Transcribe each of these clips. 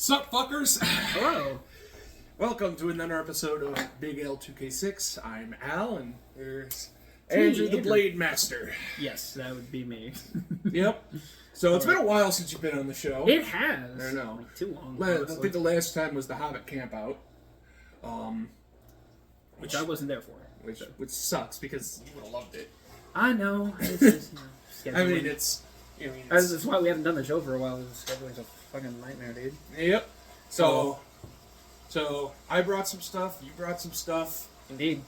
Sup, fuckers? Hello. Welcome to another episode of BigAle2k6. I'm Al, and there's Andrew the Blade Master. Yes, that would be me. Yep. So it's been a while since you've been on the show. It has. I know. Like, too long. I think the last time was the Hobbit camp out. Which I wasn't there for. Which sucks because you would have loved it. I know. It's just, I mean, it's... That's why we haven't done the show for a while. Scheduling's a fucking nightmare, dude. Yep. So I brought some stuff. You brought some stuff. Indeed.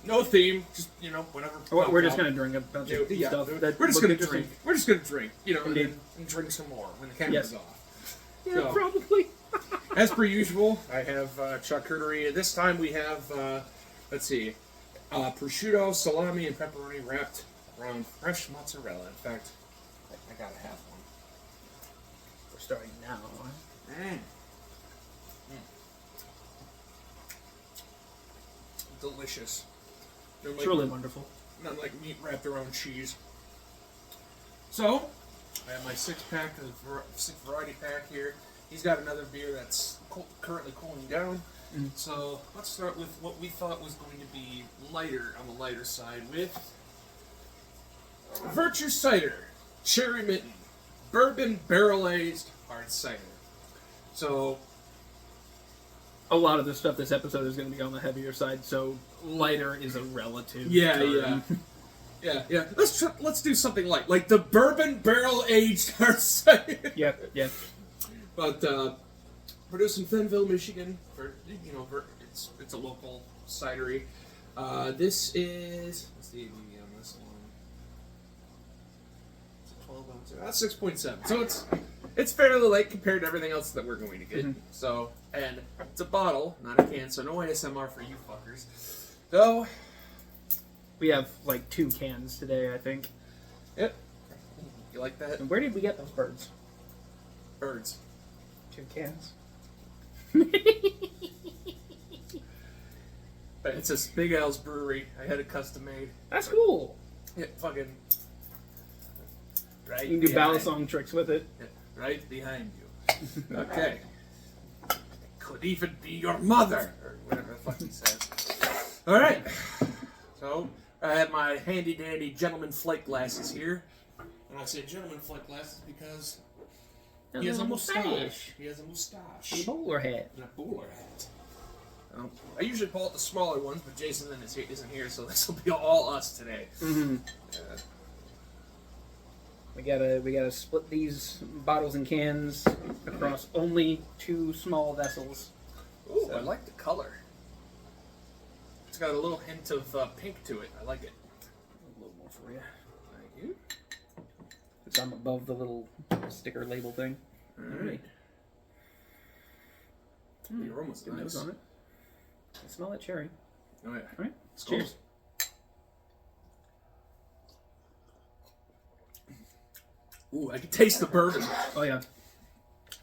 No theme. Just whatever. We're just gonna drink a bunch of stuff. We're just gonna drink. We're just gonna drink. And drink some more when the camera's off. Yeah, so, probably. As per usual, I have charcuterie. This time we have let's see, prosciutto, salami, and pepperoni wrapped around fresh mozzarella. In fact, I gotta have one. We're starting now. Delicious. Truly wonderful. Not like meat wrapped around cheese. So, I have my six variety pack here. He's got another beer that's currently cooling down. So let's start with what we thought was going to be lighter, on the lighter side, with Virtue Cider, Cherry Mitten, Bourbon Barrel Aged Hard Cider. So a lot of the stuff this episode is going to be on the heavier side, so lighter is a relative. Yeah. Let's do something like the Bourbon Barrel Aged Hard Cider. Yeah. But produced in Fenville, Michigan. It's a local cidery. This is, what's the ABV on this one? It's a 12 ounce. That's 6.7. So it's fairly light compared to everything else that we're going to get. So, and it's a bottle, not a can. So no ASMR for you fuckers. So we have like 2 cans today, I think. Yep. You like that? And where did we get those birds? Birds. 2 cans. It says Big Al's Brewery. I had it custom made. That's cool. Yeah, fucking. Right. You can do ballad song tricks with it. Yeah, right behind you. Okay. Could even be your mother, or whatever the fuck he says. All right. So I have my handy dandy gentleman flight glasses here, and I say gentleman flight glasses because he has a mustache. He has a mustache. And a bowler hat. And a bowler hat. I usually pull out the smaller ones, but Jason isn't here, so this will be all us today. We gotta split these bottles and cans across only 2 small vessels. Ooh, I like the color. It's got a little hint of pink to it. I like it. A little more for you. Thank you. Because I'm above the little sticker label thing. Alright. The aroma's Good nice. nose on it. I smell that cherry. Oh yeah. Alright. Cheers. Ooh, I can taste the bourbon. Oh yeah.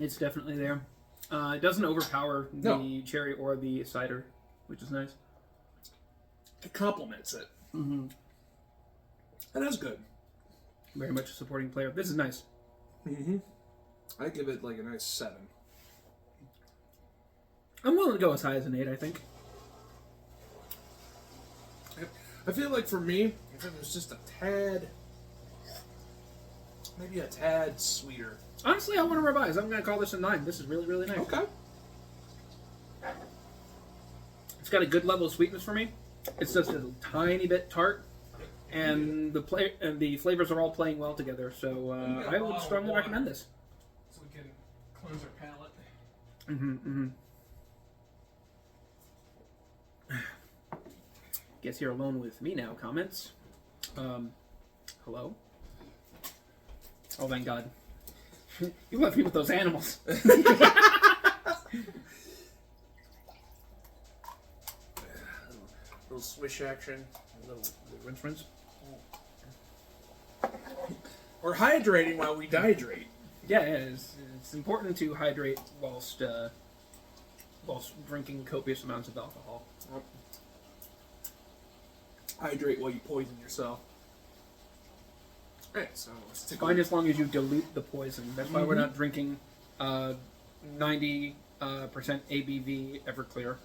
It's definitely there. It doesn't overpower the cherry or the cider, which is nice. It complements it. That is good. Very much a supporting player. This is nice. I give it like a nice 7. I'm willing to go as high as an 8, I think. I feel like for me, if it was just a tad, maybe a tad sweeter. Honestly, I want to revise. I'm going to call this a 9. This is really, really nice. Okay. It's got a good level of sweetness for me. It's just a tiny bit tart, and the flavors are all playing well together. So I would strongly recommend this. So we can cleanse our palate. Guess you're alone with me now. Comments? Hello? Oh, thank God. You left me with those animals. Little swish action. A little rinse. We're hydrating while we dehydrate. Yeah, it's important to hydrate whilst drinking copious amounts of alcohol. Hydrate while you poison yourself. Alright, so let's take Fine as long as you dilute the poison. That's why we're not drinking 90% ABV Everclear.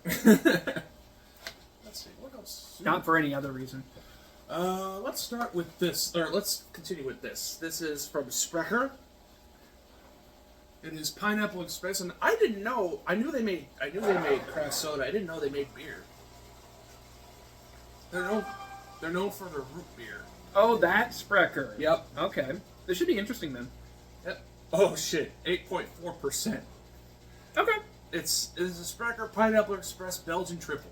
Let's see, what else? Not for any other reason. Let's start with this, or let's continue with this. This is from Sprecher. It is Pineapple Express, and I didn't know. I knew they made craft soda. I didn't know they made beer. They're known for their root beer. Oh, that's Sprecher. Yep. Okay. This should be interesting then. Yep. Oh shit, 8.4%. Okay. It's a Sprecher Pineapple Express Belgian triple.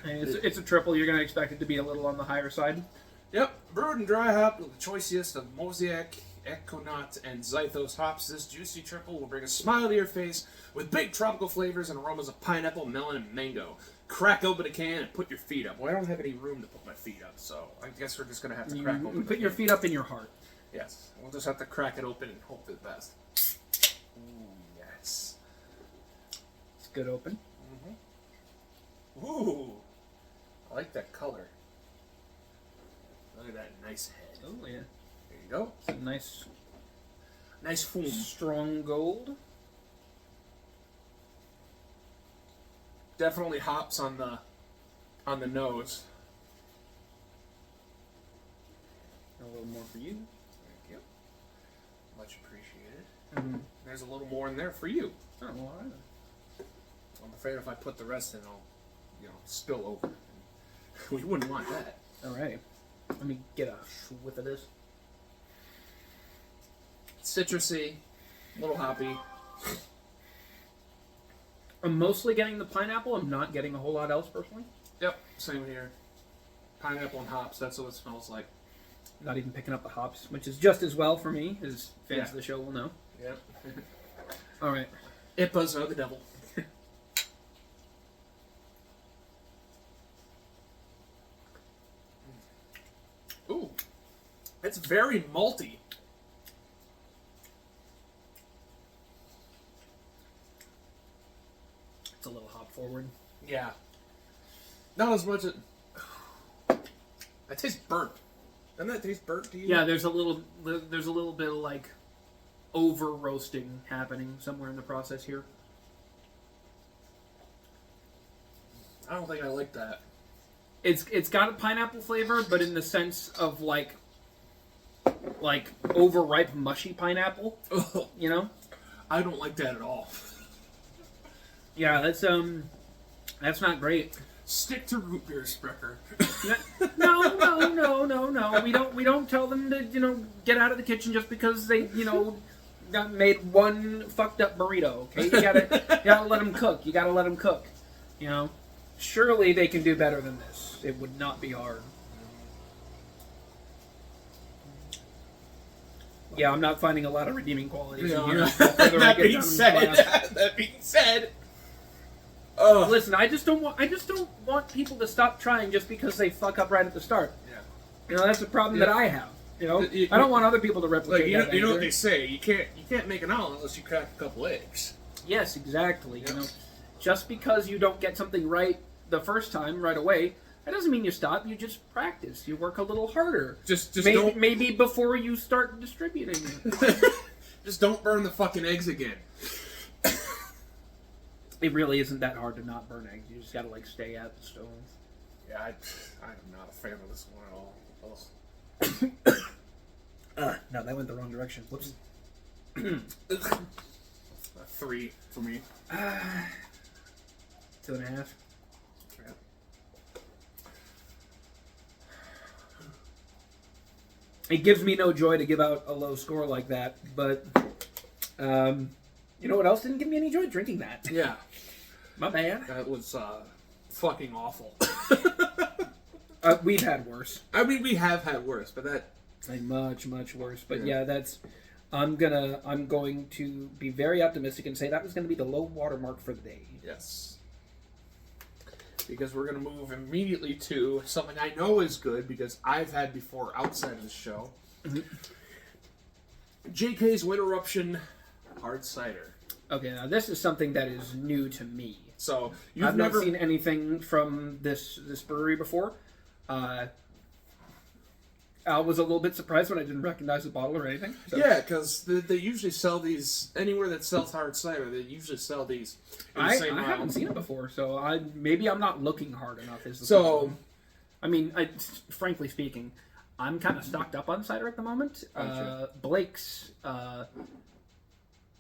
And it's a triple. You're going to expect it to be a little on the higher side. Yep, brewed and dry hop with the choicest of Mosaic, Equinox, and Zythos hops. This juicy triple will bring a smile to your face with big tropical flavors and aromas of pineapple, melon, and mango. Crack open a can and put your feet up. Well, I don't have any room to put my feet up, so I guess we're just going to have to crack open. Put your feet up in your heart. Yes, we'll just have to crack it open and hope for the best. Ooh, yes. It's good open. Mm-hmm. Ooh, I like that color. Look at that nice head. Oh, yeah. There you go. It's a nice foam. strong gold. Definitely hops on the nose. A little more for you. Thank you. Much appreciated. Mm-hmm. There's a little more in there for you. Oh, well, all right. I'm afraid if I put the rest in, I'll, spill over. We wouldn't want that. All right. Let me get a whiff of this. Citrusy, a little hoppy. I'm mostly getting the pineapple. I'm not getting a whole lot else personally. Yep, same here. Pineapple and hops, that's what it smells like. Not even picking up the hops, which is just as well for me, as fans of the show will know. Yep. All right. IPAs are the devil. Ooh, it's very malty. It's a little hop forward. Yeah. Not as much as... That tastes burnt. Doesn't that taste burnt to you? Yeah, there's a little bit of like over roasting happening somewhere in the process here. I don't think I like that. It's got a pineapple flavor, but in the sense of like overripe mushy pineapple. Ugh. You know? I don't like that at all. Yeah, that's not great. Stick to root beer, Sprecher. No. We don't tell them to get out of the kitchen just because they got made one fucked up burrito. Okay, you gotta let them cook. You gotta let them cook. Surely they can do better than this. It would not be hard. Yeah, I'm not finding a lot of redeeming qualities in here. That being said, listen, I just don't want people to stop trying just because they fuck up right at the start. Yeah. That's a problem that I have. I don't want other people to replicate that. You know what they say? You can't make an omelet unless you crack a couple eggs. Yes, exactly. Yep. Just because you don't get something right the first time right away, that doesn't mean you stop. You just practice. You work a little harder. Just maybe before you start distributing. Just don't burn the fucking eggs again. It really isn't that hard to not burn eggs. You just gotta stay at the stove. Yeah, I'm not a fan of this one at all. No, that went the wrong direction. Whoops. 3 for me. 2.5. Yeah. It gives me no joy to give out a low score like that, but you know what else didn't give me any joy? Drinking that. Yeah. My bad. That was fucking awful. We've had worse. I mean, we have had worse, but that... Much worse. But yeah, that's... I'm going to be very optimistic and say that was going to be the low water mark for the day. Yes. Because we're going to move immediately to something I know is good because I've had before outside of the show. Mm-hmm. JK's Wind Eruption Hard Cider. Okay, now this is something that is new to me. So I've never seen anything from this brewery before. Al was a little bit surprised when I didn't recognize the bottle or anything. So. Yeah, because they usually sell these anywhere that sells hard cider. They usually sell these. In the same I aisle. haven't seen it before, so maybe I'm not looking hard enough. Is the So, problem. I mean, frankly speaking, I'm kind of stocked up on cider at the moment. Gotcha. Blake's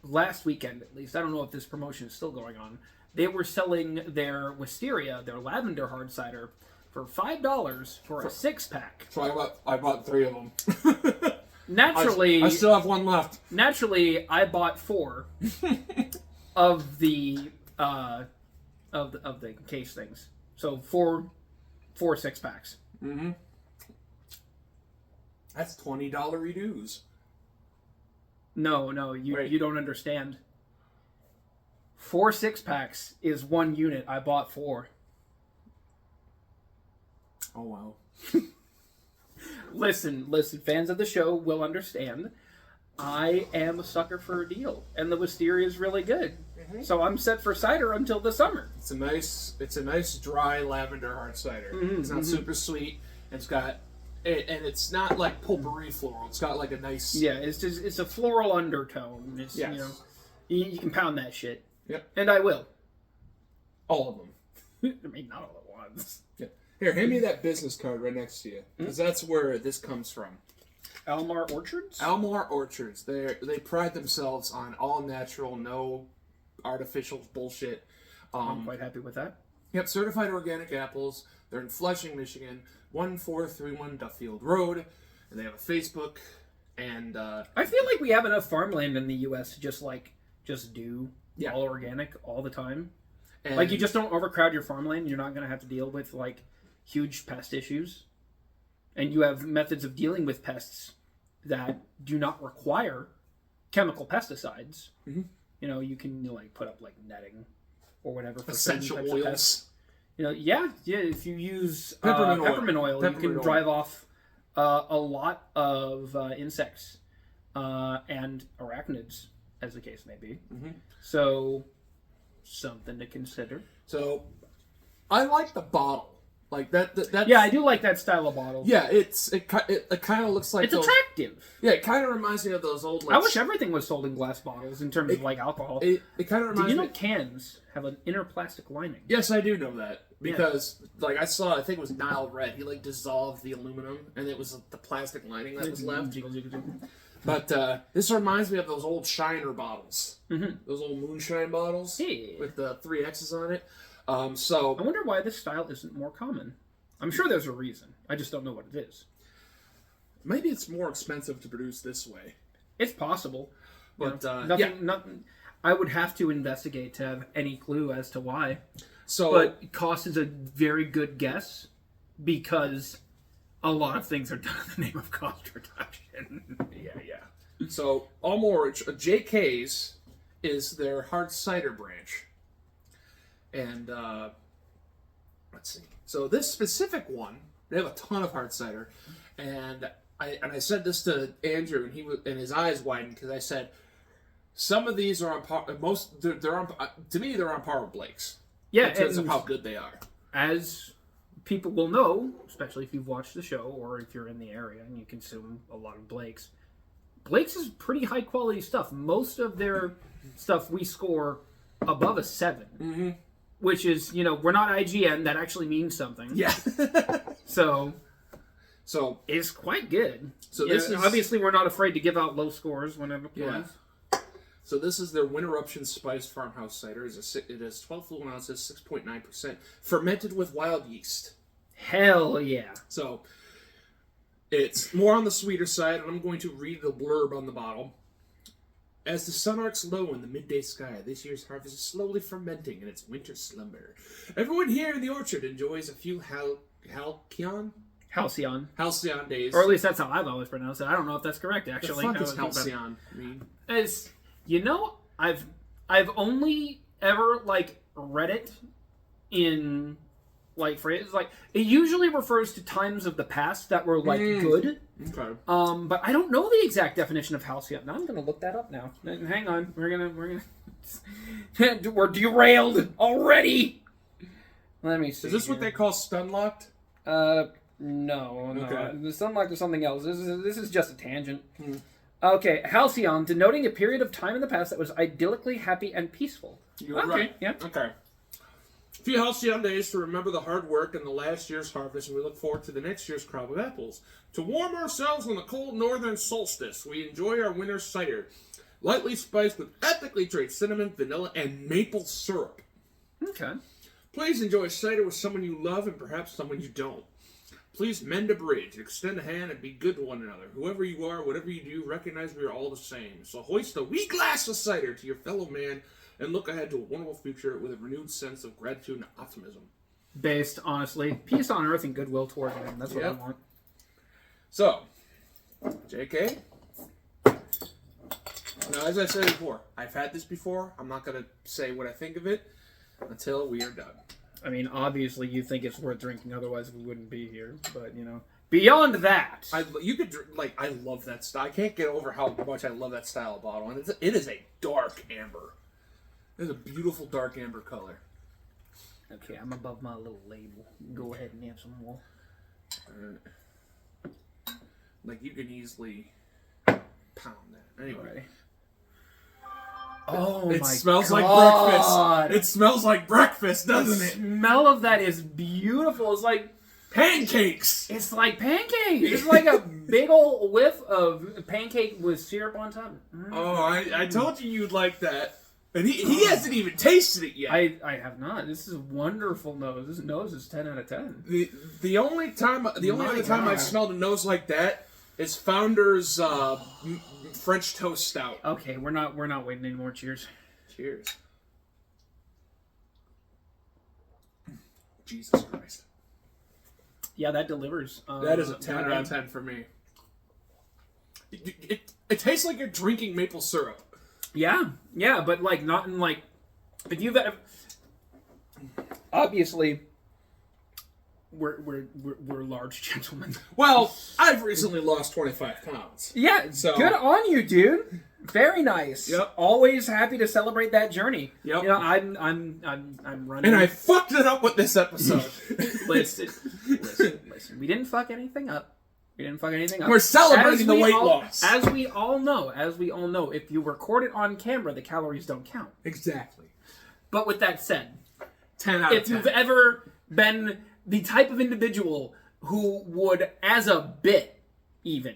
last weekend, at least. I don't know if this promotion is still going on. They were selling their Wisteria, their lavender hard cider, for $5 for a 6-pack. So I bought 3 of them. Naturally, I still have one left. Naturally, I bought 4 of the case things. So 4 6-packs. Mm-hmm. That's $20 dues. No, you don't understand. 4 6-packs is 1 unit. I bought 4. Oh wow. Listen, fans of the show will understand. I am a sucker for a deal, and the Wisteria is really good. Mm-hmm. So I'm set for cider until the summer. It's a nice dry lavender hard cider. Mm-hmm, it's not super sweet. It's got and it's not like potpourri floral. It's got like a nice it's a floral undertone. It's yes. You can pound that shit. Yep. And I will. All of them. I mean, not all at once. Yeah. Here, hand me that business card right next to you, because that's where this comes from. Almar Orchards? Almar Orchards. They pride themselves on all natural, no artificial bullshit. I'm quite happy with that. Yep, certified organic apples. They're in Flushing, Michigan, 1431 Duffield Road, and they have a Facebook. And I feel like we have enough farmland in the U.S. to just do all organic all the time. And like, you just don't overcrowd your farmland. You're not going to have to deal with like huge pest issues, and you have methods of dealing with pests that do not require chemical pesticides. Mm-hmm. You know, you can like put up like netting or whatever for essential oils. You know, yeah. If you use peppermint oil, you can drive off a lot of insects and arachnids, as the case may be. Mm-hmm. So, something to consider. So, I like the bottle. Like that. Yeah, I do like that style of bottle. Yeah, it kind of looks like it's attractive. Yeah, it kind of reminds me of those old. Like, I wish everything was sold in glass bottles in terms of like alcohol. It kind of reminds me. Do you know me. cans have an inner plastic lining? Yes, I do know that because like I think it was Nile Red. He like dissolved the aluminum and it was the plastic lining that was left. But this reminds me of those old Shiner bottles, those old moonshine bottles with the 3 X's on it. So I wonder why this style isn't more common. I'm sure there's a reason. I just don't know what it is. Maybe it's more expensive to produce this way. It's possible, but nothing. I would have to investigate to have any clue as to why. So, but cost is a very good guess because a lot of things are done in the name of cost reduction. yeah. So Almar JK's is their hard cider branch. And let's see. So this specific one, they have a ton of hard cider, and I said this to Andrew, and his eyes widened because I said some of these are on par. They're on to me they're on par with Blake's. Yeah, in terms of how good they are. As people will know, especially if you've watched the show or if you're in the area and you consume a lot of Blake's. Blake's is pretty high quality stuff. Most of their stuff we score above a 7. Mm-hmm. Which is, we're not IGN. That actually means something. Yeah. so it's quite good. So this is obviously we're not afraid to give out low scores whenever. Yeah. So this is their Winterruption Spiced Farmhouse Cider. It is 12 fluid ounces, 6.9%, fermented with wild yeast. Hell yeah! So it's more on the sweeter side, and I'm going to read the blurb on the bottle. As the sun arcs low in the midday sky, this year's harvest is slowly fermenting in its winter slumber. Everyone here in the orchard enjoys a few halcyon days. Or at least that's how I've always pronounced it. I don't know if that's correct, actually. The fuck is halcyon mean? It's, I've only ever, read it in, phrases. It usually refers to times of the past that were, good. Okay. But I don't know the exact definition of halcyon. Now I'm gonna look that up now. Hang on, we're gonna we're derailed already. Let me see. Is this what they call stun locked? No. Okay. There's something else. This is just a tangent. Hmm. Okay, halcyon, denoting a period of time in the past that was idyllically happy and peaceful. You're okay, right. Yeah. Okay. A few halcyon days to remember the hard work and the last year's harvest, and we look forward to the next year's crop of apples. To warm ourselves on the cold northern solstice, we enjoy our winter cider, lightly spiced with ethically treated cinnamon, vanilla, and maple syrup. Okay. Please enjoy cider with someone you love and perhaps someone you don't. Please mend a bridge, extend a hand, and be good to one another. Whoever you are, whatever you do, recognize we are all the same. So hoist a wee glass of cider to your fellow man and look ahead to a wonderful future with a renewed sense of gratitude and optimism. Based, honestly, peace on earth and goodwill toward men. That's what I want. So, JK. Now, as I said before, I've had this before. I'm not going to say what I think of it until we are done. I mean, obviously, you think it's worth drinking, otherwise we wouldn't be here. But, beyond that... You could drink, I love that style. I can't get over how much I love that style of bottle. And it is a dark amber. It's a beautiful dark amber color. Okay, I'm above my little label. Go ahead and have some more. You can easily pound that. Anyway. Right. Oh, it my smells God. like breakfast. It smells like breakfast, doesn't it? The smell of that is beautiful. It's like pancakes. It's like pancakes. It's like a big old whiff of pancake with syrup on top. Oh, I told you you'd like that. And he hasn't even tasted it yet. I have not. This is a wonderful nose. This nose is 10 out of 10. The only other time I've smelled a nose like that is Founder's French toast stout. Okay, we're not waiting anymore. Cheers. Cheers. Jesus Christ. Yeah, that delivers. That is a 10 out of 10 for me. It tastes like you're drinking maple syrup. Yeah, but not in if you've obviously we're large gentlemen. Well, I've recently lost 25 pounds. Yeah, so good on you, dude. Very nice. Yep. Always happy to celebrate that journey. Yep. I'm running. And I fucked it up with this episode. Listen. We didn't fuck anything up. We're celebrating the weight loss. As we all know, if you record it on camera, the calories don't count. Exactly. But with that said, 10 out of 10. If you've ever been the type of individual who would, as a bit, even,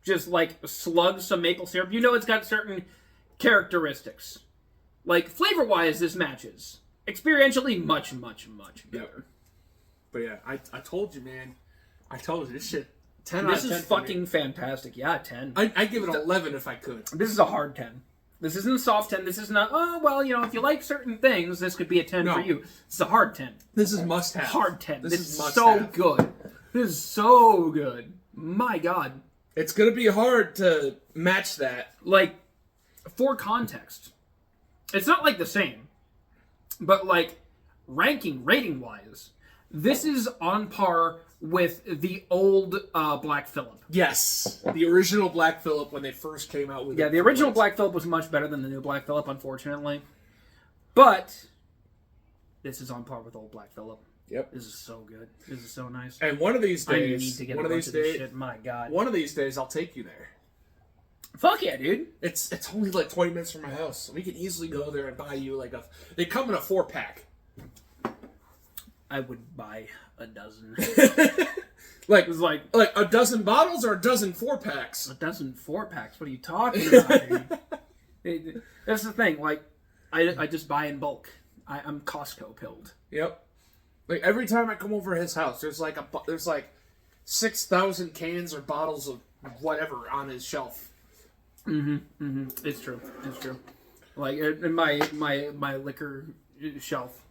just slug some maple syrup, it's got certain characteristics. Flavor-wise, this matches. Experientially, much, much, much better. Yep. But yeah, I told you, man. I told you, this shit. 10 this out of 10 is fucking fantastic. Yeah, 10. I'd give it 11 if I could. This is a hard 10. This isn't a soft 10. This is not, if you like certain things, this could be a 10 for you. It's a hard 10. This is must-have. Hard 10. This is must so have. good. This is so good. My God. It's going to be hard to match that. For context, it's not the same, but rating-wise, this is on par with the old Black Phillip. Yes. The original Black Phillip when they first came out with it. Yeah, the original Black Phillip was much better than the new Black Phillip, unfortunately. But this is on par with old Black Phillip. Yep. This is so good. This is so nice. And one of these days, I need to get a bunch of this shit. My God. One of these days, I'll take you there. Fuck yeah, dude. It's only 20 minutes from my house. We can easily go there and buy you they come in a 4-pack. I would buy a dozen. A dozen bottles or a dozen 4-packs? A dozen 4-packs? What are you talking about, dude? That's the thing. I just buy in bulk. I'm Costco pilled. Yep. Every time I come over to his house, there's 6,000 cans or bottles of whatever on his shelf. It's true. In my liquor shelf.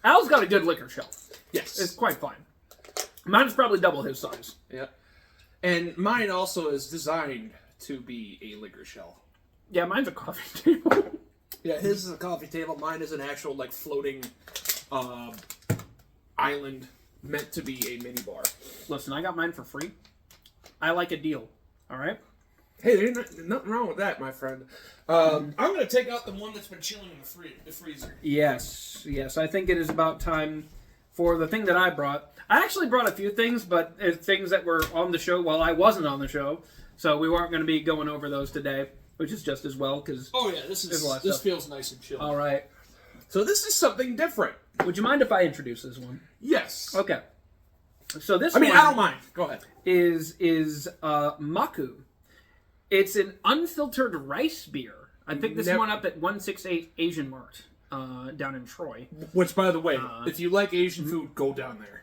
Al's got a good liquor shelf. Yes. It's quite fine. Mine's probably double his size. Yeah. And mine also is designed to be a liquor shelf. Yeah, mine's a coffee table. Yeah, his is a coffee table. Mine is an actual, floating island meant to be a mini bar. Listen, I got mine for free. I like a deal. All right? Hey, there's nothing wrong with that, my friend. I'm going to take out the one that's been chilling in the freezer. Yes. I think it is about time for the thing that I brought. I actually brought a few things, but it's things that were on the show while I wasn't on the show, so we weren't going to be going over those today, which is just as well because. Oh yeah, this feels nice and chill. All right. So this is something different. Would you mind if I introduce this one? Yes. Okay. So this. I mean, one I don't mind. Go ahead. Is Maku. It's an unfiltered rice beer. I picked this one up at 168 Asian Mart down in Troy. Which, by the way, if you like Asian food, go down there.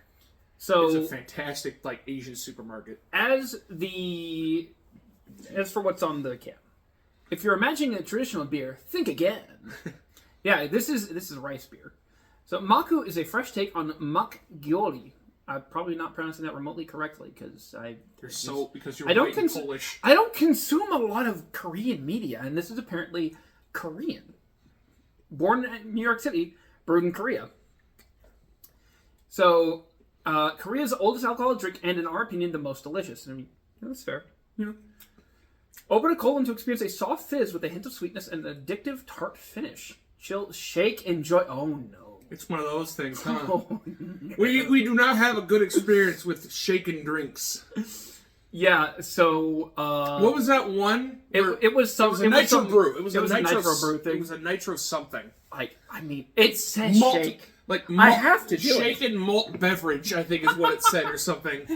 So it's a fantastic Asian supermarket. As for what's on the can, if you're imagining a traditional beer, think again. Yeah, this is a rice beer. So Maku is a fresh take on makgeolli. I'm probably not pronouncing that remotely correctly because you're Polish. I don't consume a lot of Korean media, and this is apparently Korean. Born in New York City, brewed in Korea. So, Korea's oldest alcoholic drink, and in our opinion, the most delicious. I mean, that's fair. Open a colon to experience a soft fizz with a hint of sweetness and an addictive tart finish. Chill, shake, enjoy. Oh no. It's one of those things, huh? Oh, no. We do not have a good experience with shaken drinks. Yeah, so what was that one? It was a nitro brew. It was a nitro brew thing. It was a nitro something. I mean, it says malt, shake. I have to do shaken malt beverage, I think is what it said or something.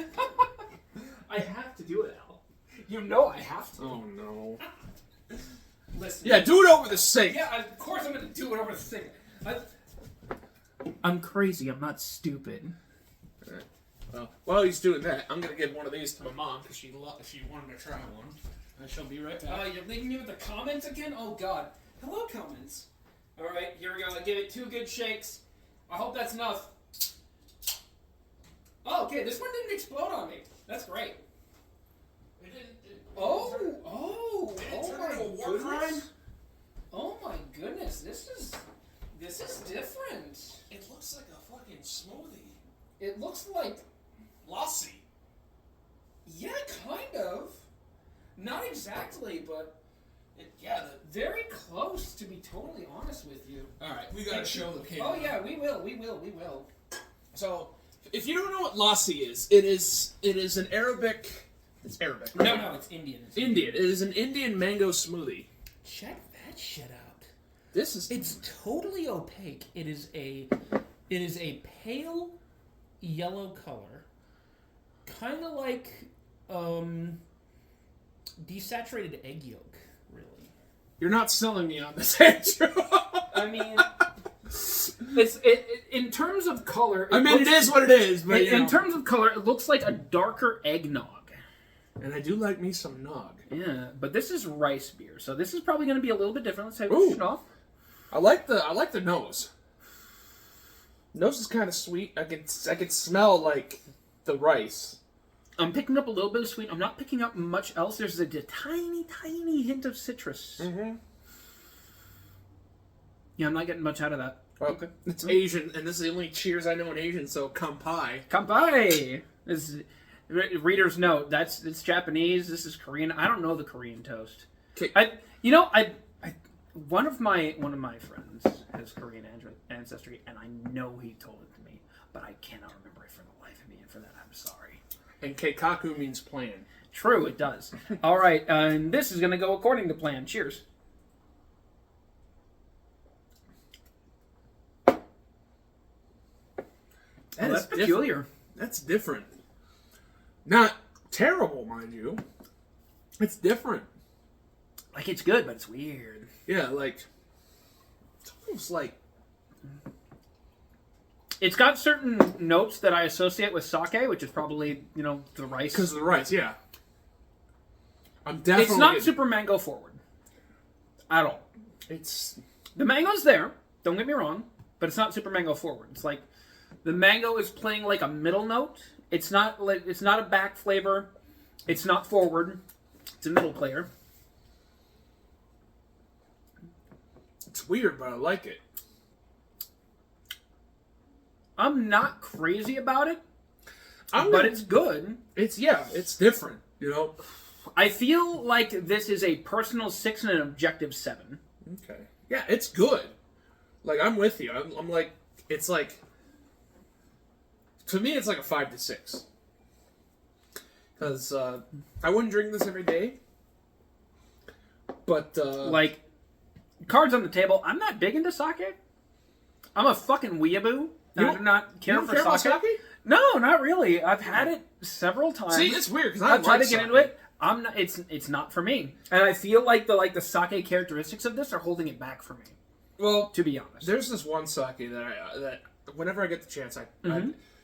I have to do it, Al. You know I have to. Oh no. Listen. Yeah, do it over the sink. Yeah, of course I'm going to do it over the sink. I'm crazy. I'm not stupid. Right. Well, while he's doing that, I'm going to give one of these to my mom because she wanted to try one. I shall be right back. You're leaving me with the comments again? Oh, God. Hello, comments. All right, here we go. I give it 2 good shakes. I hope that's enough. Oh, okay. This one didn't explode on me. That's great. It didn't. Oh my goodness. This is different. It looks like a fucking smoothie. It looks like lassi. Yeah, kind of. Not exactly, but very close, to be totally honest with you. All right, we gotta show the camera. Oh yeah, we will. So, if you don't know what lassi is, it is an Arabic. It's Arabic. No, it's Indian. Indian. It is an Indian mango smoothie. Check that shit out. It's totally opaque. It is a pale yellow color, kind of like desaturated egg yolk. Really, you're not selling me on this, Andrew. I mean, in terms of color. It is what it is. But in terms of color, it looks like a darker eggnog. And I do like me some nog. Yeah, but this is rice beer, so this is probably going to be a little bit different. Let's take it off. I like the nose. Nose is kind of sweet. I can smell the rice. I'm picking up a little bit of sweet. I'm not picking up much else. There's a tiny hint of citrus. Mm-hmm. Yeah, I'm not getting much out of that. Well, okay. It's Asian, and this is the only cheers I know in Asian. So kanpai. Kanpai. Reader's note. It's Japanese. This is Korean. I don't know the Korean toast. Okay. One of my friends has Korean ancestry, and I know he told it to me, but I cannot remember it for the life of me, and for that I'm sorry. And keikaku means plan. True, it does. All right, and this is going to go according to plan. Cheers. That's peculiar. Different. That's different. Not terrible, mind you. It's different. It's good, but it's weird. Yeah, it's almost like... It's got certain notes that I associate with sake, which is probably, the rice. Because of the rice, yeah. I'm definitely... It's not super mango forward. At all. The mango's there, don't get me wrong, but it's not super mango forward. It's like, the mango is playing like a middle note. It's not a back flavor. It's not forward. It's a middle player. It's weird, but I like it. I'm not crazy about it, but it's good. It's different, I feel like this is a personal 6 and an objective 7. Okay. Yeah, it's good. I'm with you. I'm like, it's like... to me, it's like a 5 to 6. Because I wouldn't drink this every day. But, like, cards on the table, I'm not big into sake. I'm a fucking weeaboo. I do not care for about sake. No, not really. I've had it several times. See, it's weird, because I've tried to get into it. I'm not. It's not for me. And I feel like the sake characteristics of this are holding it back for me. Well, to be honest, there's this one sake that whenever I get the chance, I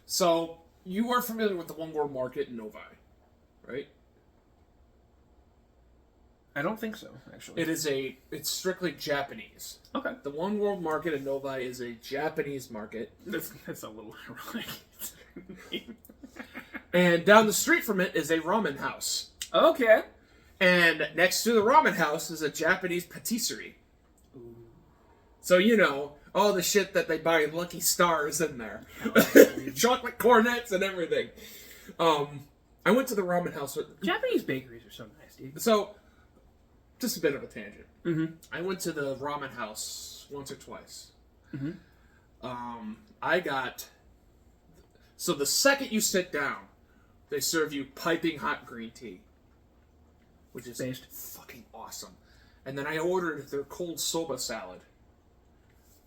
so you are familiar with the One World Market in Novi, right? I don't think so, actually. It's strictly Japanese. Okay. The One World Market in Novi is a Japanese market. That's a little ironic. And down the street from it is a ramen house. Okay. And next to the ramen house is a Japanese patisserie. Ooh. So, you know, all the shit that they buy in Lucky Stars in there. Chocolate cornets and everything. I went to the ramen house. Japanese bakeries are so nice, dude. So, just a bit of a tangent. Mm-hmm. I went to the ramen house once or twice. Mm-hmm. I got... So the second you sit down, they serve you piping hot green tea. Which is fucking awesome. And then I ordered their cold soba salad.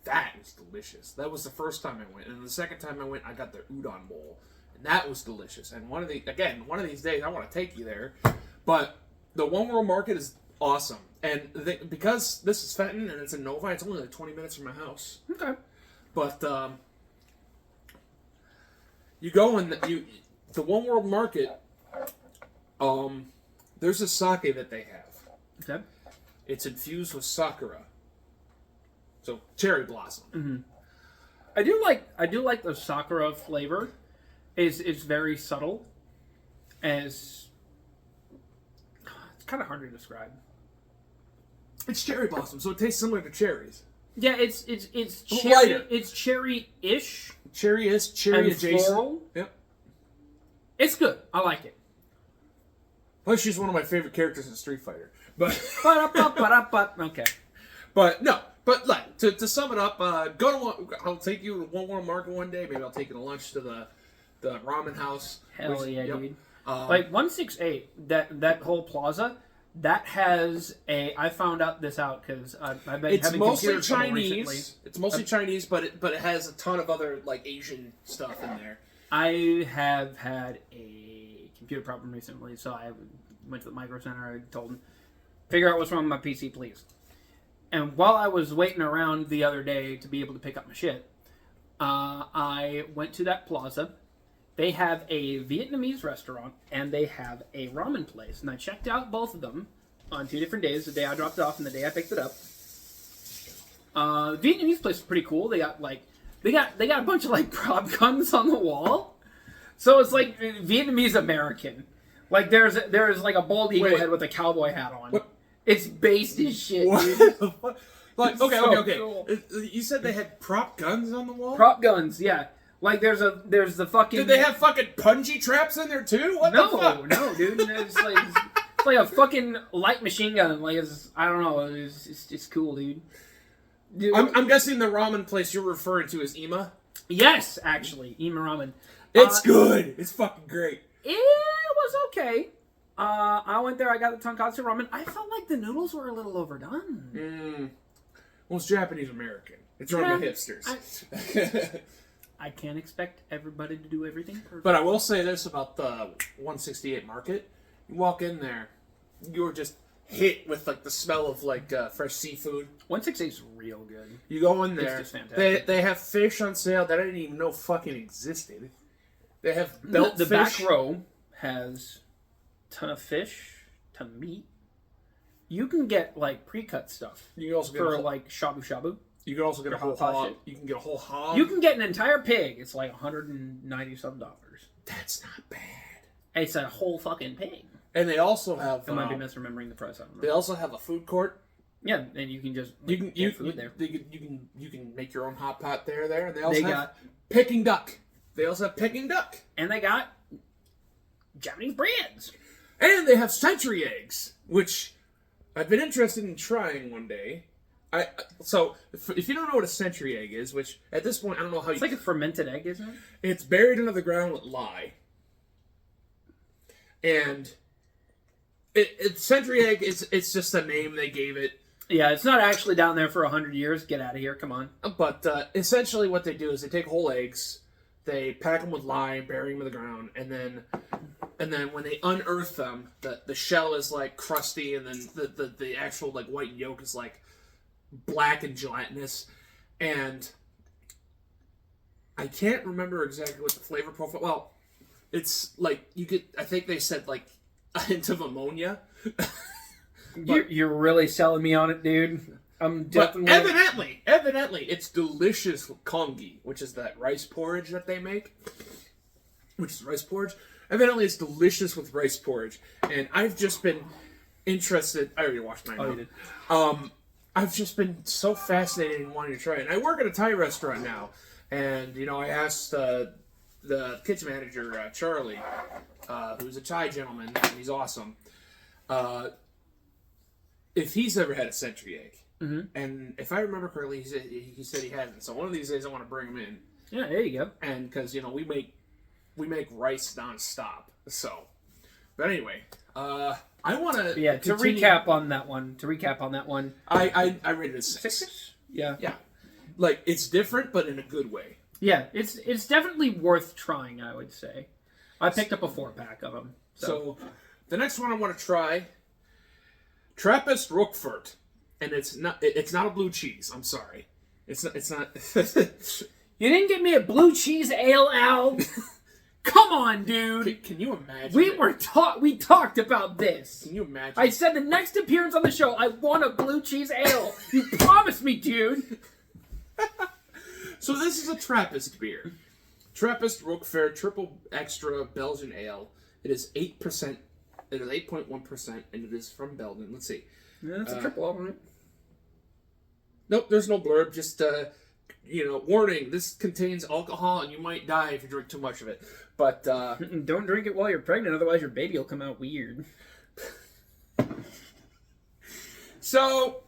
That was delicious. That was the first time I went. And the second time I went, I got their udon bowl. And that was delicious. And one of these days, I want to take you there. But the One World Market is awesome. And because this is Fenton and it's in Novi, it's only like 20 minutes from my house. Okay. But you go in the One World Market. There's a sake that they have. Okay. It's infused with sakura. So cherry blossom. Mm-hmm. I do like the sakura flavor. It's very subtle. It's kind of hard to describe. It's cherry blossom, so it tastes similar to cherries. Yeah, it's cherry. Lighter. It's cherry-ish. Cherry adjacent. Floral. Yep. It's good. I like it. Plus, she's one of my favorite characters in Street Fighter. But okay. But no. But like to sum it up, I'll take you to One World Market one day. Maybe I'll take you to lunch to the ramen house. Hell yeah, dude. Like 168, that whole plaza, that has I found out because I've been it's having mostly computer trouble recently. Chinese. It's mostly Chinese, but it has a ton of other like Asian stuff in there. I have had a computer problem recently, so I went to the Micro Center. I told them, figure out what's wrong with my PC, please. And while I was waiting around the other day to be able to pick up my shit, I went to that plaza. They have a Vietnamese restaurant, and they have a ramen place. And I checked out both of them on 2 different days, the day I dropped it off and the day I picked it up. The Vietnamese place is pretty cool. They got a bunch of like prop guns on the wall. So it's like Vietnamese American. Like there's like a bald eagle head with a cowboy hat on. What? It's based as shit, What? dude. Like So okay. cool. You said they had prop guns on the wall? Prop guns, yeah. Like there's the fucking. Did they have fucking punji traps in there too? What the fuck? No, dude. It's like a fucking light machine gun. Like I don't know. It's just cool, dude. I'm guessing the ramen place you're referring to is Ima. Yes, actually, Ima Ramen. It's good. It's fucking great. It was okay. I went there. I got the tonkatsu ramen. I felt like the noodles were a little overdone. Well, it's Japanese American. It's run by hipsters. I can't expect everybody to do everything perfect. But I will say this about the 168 market. You walk in there, you're just hit with like the smell of like fresh seafood. 168 is real good. You go in there. It's just fantastic. They have fish on sale that I didn't even know fucking existed. They have belt the fish. back row has a ton of fish, ton of meat. You can get like pre-cut stuff. You can also get for like shabu shabu. You can also get a whole hog. You can get a whole hog. You can get an entire pig. It's like $190-some. That's not bad. It's a whole fucking pig. And they also have. I might be misremembering the price. I don't know. They also have a food court. Yeah, and you can just get food there. You can make your own hot pot there, and they also have got Peking duck. They also have Peking duck, and they got Japanese breads, and they have century eggs, which I've been interested in trying one day. So if you don't know what a century egg is, which at this point I don't know how It's like a fermented egg, isn't it? it's buried under the ground with lye, and century egg it's just a name they gave it. Yeah, it's not actually down there for 100 years. Get out of here, come on. But essentially, what they do is they take whole eggs, they pack them with lye, bury them in the ground, and then when they unearth them, the shell is like crusty, and then the actual like white yolk is like black and gelatinous, and I can't remember exactly what the flavor profile. Well, it's like you get. I think they said like a hint of ammonia. You're really selling me on it, dude. I'm definitely. Evidently, it's delicious congee, which is that rice porridge that they make. Which is rice porridge. Evidently, it's delicious with rice porridge, and I've just been interested. I already watched mine. Oh, you did. I've just been so fascinated in wanting to try it. And I work at a Thai restaurant now, and I asked the kitchen manager Charlie, who's a Thai gentleman, and he's awesome. If he's ever had a century egg. Mm-hmm. And if I remember correctly, he said he hasn't. So one of these days I want to bring him in. Yeah, there you go. And because, we make rice nonstop. So, but anyway, I want to... Yeah, to recap on that one. I rated it a 6. 6? Yeah. Yeah. Like, it's different, but in a good way. Yeah, it's definitely worth trying, I would say. I picked up a 4-pack of them. So the next one I want to try... Trappist Roquefort, and it's not a blue cheese. I'm sorry, it's not. You didn't give me a blue cheese ale, Al. Come on, dude. Can you imagine? We talked about this. Can you imagine? I said the next appearance on the show, I want a blue cheese ale. You promised me, dude. So this is a Trappist beer, Trappist Roquefort Triple Extra Belgian Ale. It is 8%. It is 8.1%, and it is from Belgium. Let's see. Yeah, it's a triple, right? Nope, there's no blurb. Just, warning, this contains alcohol, and you might die if you drink too much of it. But, Don't drink it while you're pregnant, otherwise your baby will come out weird. So...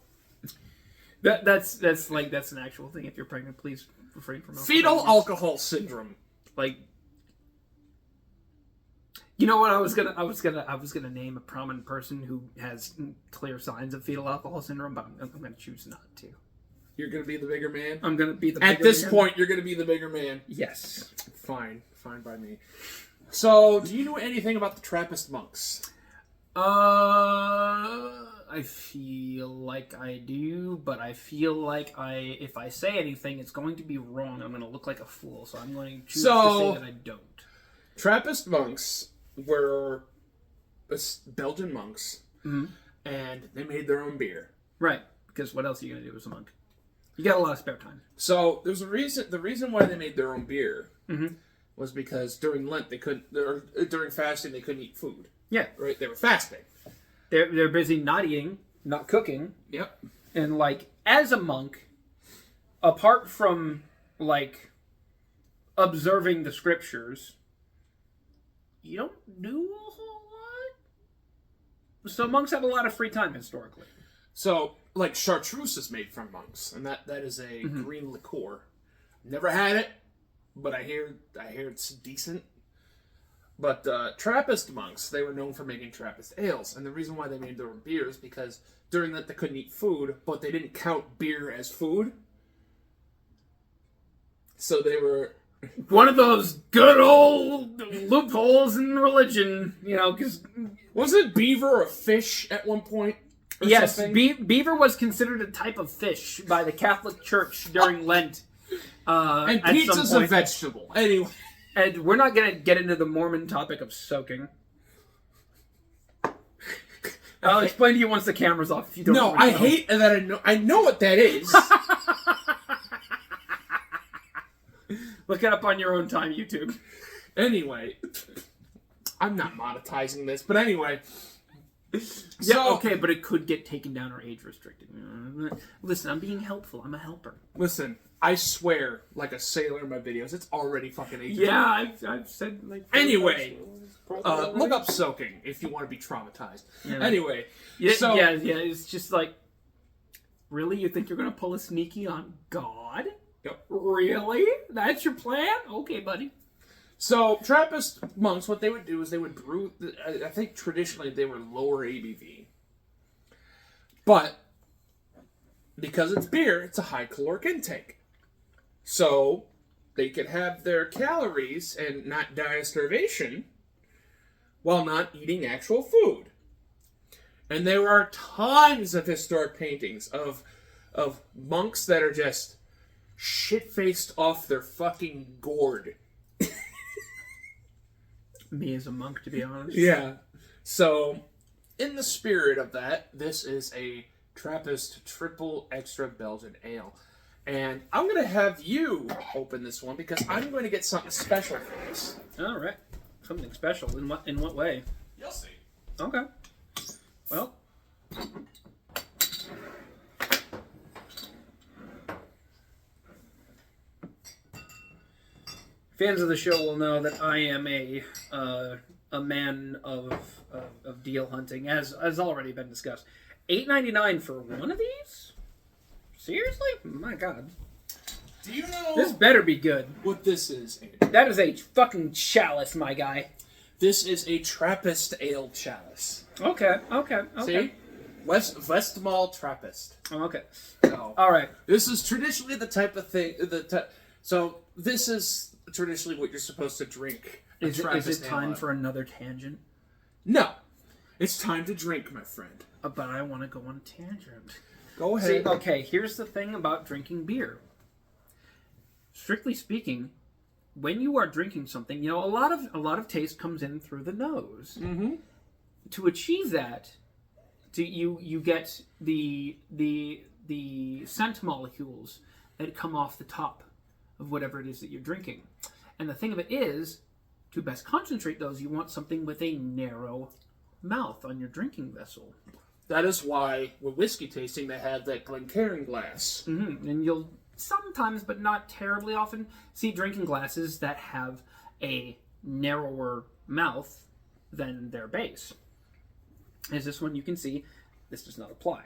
That's an actual thing. If you're pregnant, please refrain from alcohol. Fetal alcohol syndrome. Like... You know what? I was gonna name a prominent person who has clear signs of fetal alcohol syndrome, but I'm gonna choose not to. You're gonna be the bigger man? I'm gonna be the bigger man. At this point, you're gonna be the bigger man. Yes. Fine by me. So, do you know anything about the Trappist monks? I feel like I do, but I feel like if I say anything, it's going to be wrong. I'm gonna look like a fool, so I'm going to choose to say that I don't. Trappist monks were Belgian monks, and they made their own beer. Right, because what else are you going to do as a monk? You got a lot of spare time. So there's a reason. The reason why they made their own beer was because during Lent during fasting they couldn't eat food. Yeah, right. They were fasting. They're busy not eating, not cooking. Yep. And as a monk, apart from observing the scriptures, you don't do a whole lot. So monks have a lot of free time historically. So, chartreuse is made from monks, and that is a green liqueur. Never had it, but I hear it's decent. But Trappist monks, they were known for making Trappist ales, and the reason why they made their own beer is because during that they couldn't eat food, but they didn't count beer as food. So they were... One of those good old loopholes in religion, because... Wasn't beaver a fish at one point? Yes, beaver was considered a type of fish by the Catholic Church during Lent. And pizza's a vegetable. Anyway. And we're not going to get into the Mormon topic of soaking. I'll explain to you once the camera's off. If you don't know. I hate that I know what that is. Look it up on your own time, YouTube. Anyway, I'm not monetizing this, but anyway. Yeah, okay, but it could get taken down or age restricted. Listen, I'm being helpful. I'm a helper. Listen, I swear, like a sailor in my videos, it's already fucking age. Yeah, I've said Anyway, look up soaking if you want to be traumatized. Yeah. Anyway, it's just Really? You think you're gonna pull a sneaky on God? Yep. Really? That's your plan? Okay, buddy. So Trappist monks, what they would do is they would brew. I think traditionally they were lower ABV, but because it's beer, it's a high caloric intake. So they could have their calories and not die of starvation while not eating actual food. And there are tons of historic paintings of monks that are just shit-faced off their fucking gourd. Me as a monk, to be honest. Yeah. So, in the spirit of that, this is a Trappist triple extra Belgian ale. And I'm going to have you open this one because I'm going to get something special for this. All right. Something special. In what way? You'll see. Okay. Well. Fans of the show will know that I am a man of deal hunting, as already been discussed. $8.99 for one of these? Seriously? My God. Do you know This better be good. what this is, Andy? That is a fucking chalice, my guy. This is a Trappist ale chalice. Okay. See? Westmalle Trappist. Okay. So, All right. this is traditionally the type of thing. So this is traditionally what you're supposed to drink. Is it time for another tangent? No, it's time to drink, my friend. But I want to go on a tangent. Go See, ahead. okay, here's the thing about drinking beer. Strictly speaking, when you are drinking something, you know, a lot of taste comes in through the nose. Mm-hmm. To achieve that, you get the scent molecules that come off the top of whatever it is that you're drinking. And the thing of it is, to best concentrate those, you want something with a narrow mouth on your drinking vessel. That is why with whiskey tasting they have that Glencairn glass. Mm-hmm. And you'll sometimes, but not terribly often, see drinking glasses that have a narrower mouth than their base. As this one you can see, this does not apply.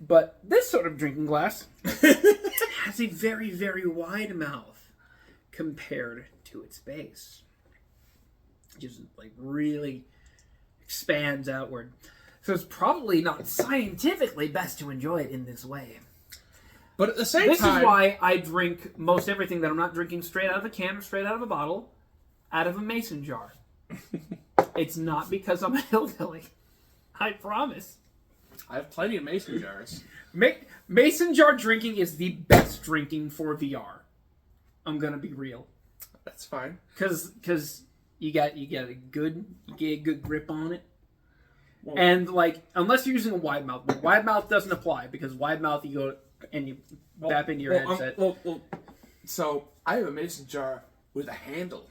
But this sort of drinking glass has a very, very wide mouth compared to its base. It just like really expands outward. So it's probably not scientifically best to enjoy it in this way. But at the same This time, is why I drink most everything that I'm not drinking straight out of a can or straight out of a bottle, out of a mason jar. It's not because I'm a hillbilly. I promise. I have plenty of mason jars. Mason jar drinking is the best drinking for VR. I'm gonna be real, That's fine. because you get a good grip on it, Well, and like unless you're using a wide mouth, but wide mouth doesn't apply because wide mouth you go and you bap into your headset. So I have a mason jar with a handle.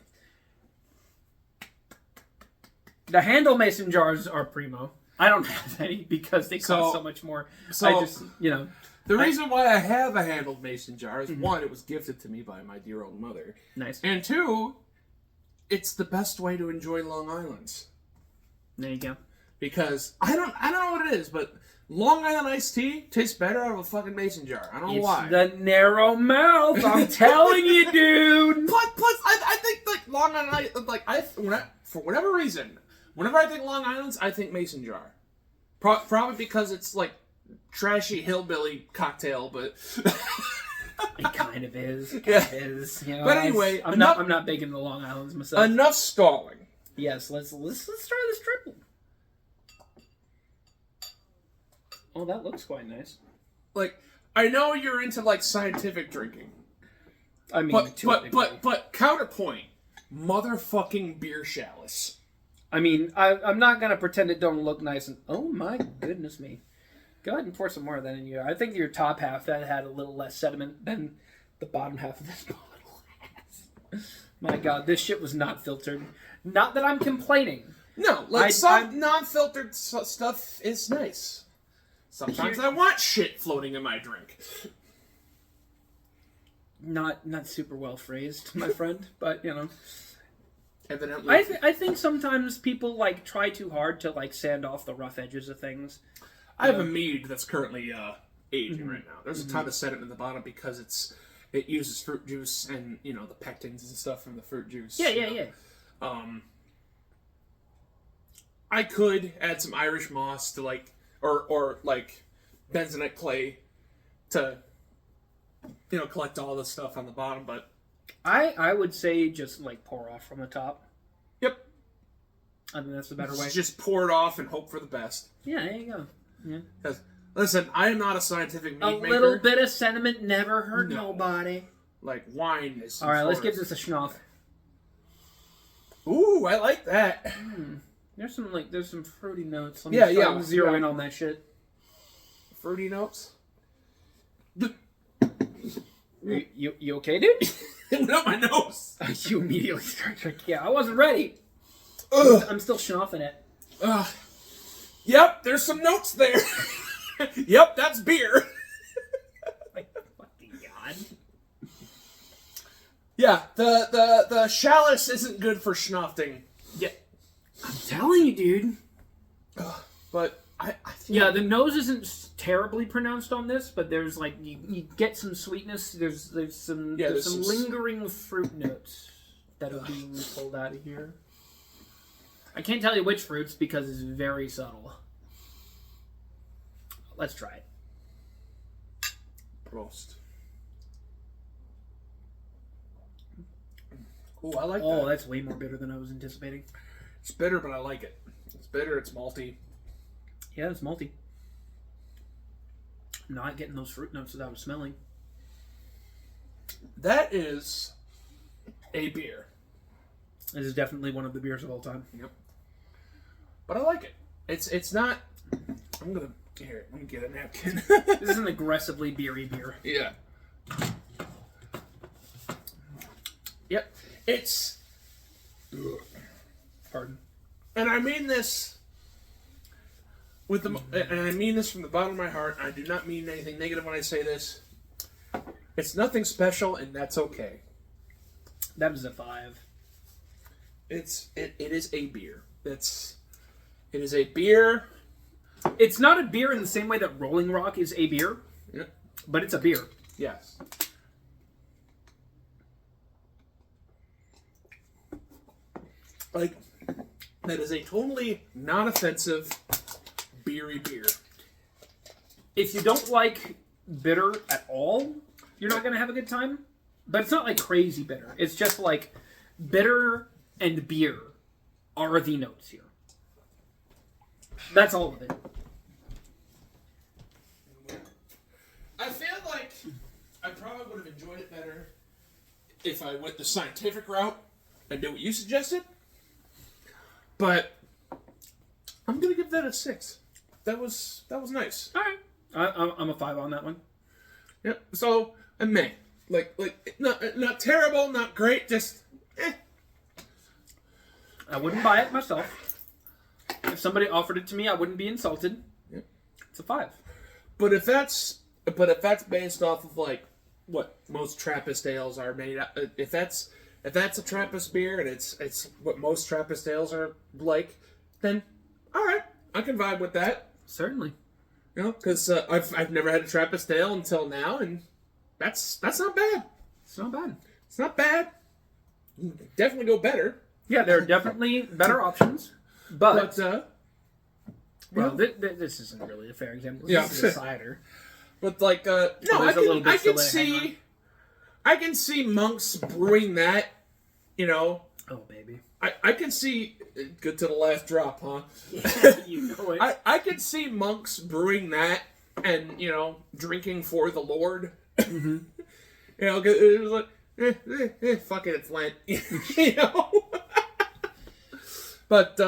The handle mason jars are primo. I don't have any because they cost so much more. So I just, the reason why I have a handled mason jar is one, it was gifted to me by my dear old mother, Nice. and two, it's the best way to enjoy Long Island's. There you go. Because I don't know what it is, but Long Island iced tea tastes better out of a fucking mason jar. I don't know It's why. the narrow mouth. I'm telling you, dude. Plus, I think like Long Island, for whatever reason, whenever I think Long Island's, I think mason jar. Probably because it's like trashy hillbilly cocktail, but It kind of is. It Yeah. kind of is. But anyway, I'm not big into the Long Islands myself. enough stalling. Yes, let's try this triple. Oh, that looks quite nice. Like, I know you're into like scientific drinking, I mean, but counterpoint, motherfucking beer chalice. I mean, I'm not gonna pretend it don't look nice. And oh my goodness me, go ahead and pour some more of that in you. I think your top half that had a little less sediment than the bottom half of this bottle has. My God, this shit was not filtered. Not that I'm complaining. No, like some non-filtered stuff is nice. Sometimes I want shit floating in my drink. Not super well phrased, my friend, but Evidently, I think sometimes people like try too hard to like sand off the rough edges of things. I have a mead that's currently aging right now. There's a ton of sediment in the bottom because it uses fruit juice and the pectins and stuff from the fruit juice. Yeah. I could add some Irish moss to or bentonite clay to collect all the stuff on the bottom, but I would say just pour off from the top. Yep. I think that's the better way. Just pour it off and hope for the best. Yeah, there you go. Yeah. Because listen, I am not a scientific meat maker. A little bit of sediment never hurt nobody. Like wine is. All right, let's give this a schnoff. Ooh, I like that. There's some fruity notes. I'm zero in on that shit. Fruity notes. You okay, dude? It went up my nose. You immediately started drinking. Yeah, I wasn't ready. Ugh. I'm still schnoffing it. Yep, there's some notes there. Yep, that's beer. My fucking god. Yeah, the chalice isn't good for schnofting. Yeah, I'm telling you, dude. But I think... Yeah, the nose isn't terribly pronounced on this, but there's you get some sweetness. There's some lingering fruit notes that are being pulled out of here. I can't tell you which fruits because it's very subtle. Let's try it. Prost. Oh, I like that. Oh, that's way more bitter than I was anticipating. It's bitter, but I like it. It's bitter, it's malty. Yeah, it's malty. I'm not getting those fruit notes that I was smelling. That is a beer. This is definitely one of the beers of all time. Yep. But I like it. It's not... I'm gonna... Here, let me get a napkin. This is an aggressively beery beer. Yeah. Yep. It's... Pardon. And I mean this and I mean this from the bottom of my heart. I do not mean anything negative when I say this. It's nothing special, and that's okay. That is a 5. It is a beer. It is a beer. It's not a beer in the same way that Rolling Rock is a beer. Yeah. But it's a beer. Yes. That is a totally non-offensive beery beer. If you don't like bitter at all, you're not going to have a good time. But it's not crazy bitter. It's just bitter and beer are the notes here. That's all of it. I feel like I probably would have enjoyed it better if I went the scientific route and did what you suggested. But I'm gonna give that a 6. That was nice. All right, I'm a 5 on that one. Yep. So I may not terrible, not great, just eh. I wouldn't buy it myself. If somebody offered it to me, I wouldn't be insulted. Yep. It's a 5. But if that's based off of what most Trappist ales are made out, if that's a Trappist beer and it's what most Trappist ales are like, then all right, I can vibe with that. Certainly. Because I've never had a Trappist ale until now, and that's not bad. It's not bad. It's not bad. Definitely go better. Yeah, there are definitely better options, but this isn't really a fair example. This is a cider. But I can see monks brewing that. Oh baby. I can see good to the last drop, huh? Yeah, you know it. I can see monks brewing that and drinking for the Lord. Mm-hmm. It was fuck it, it's Lent. But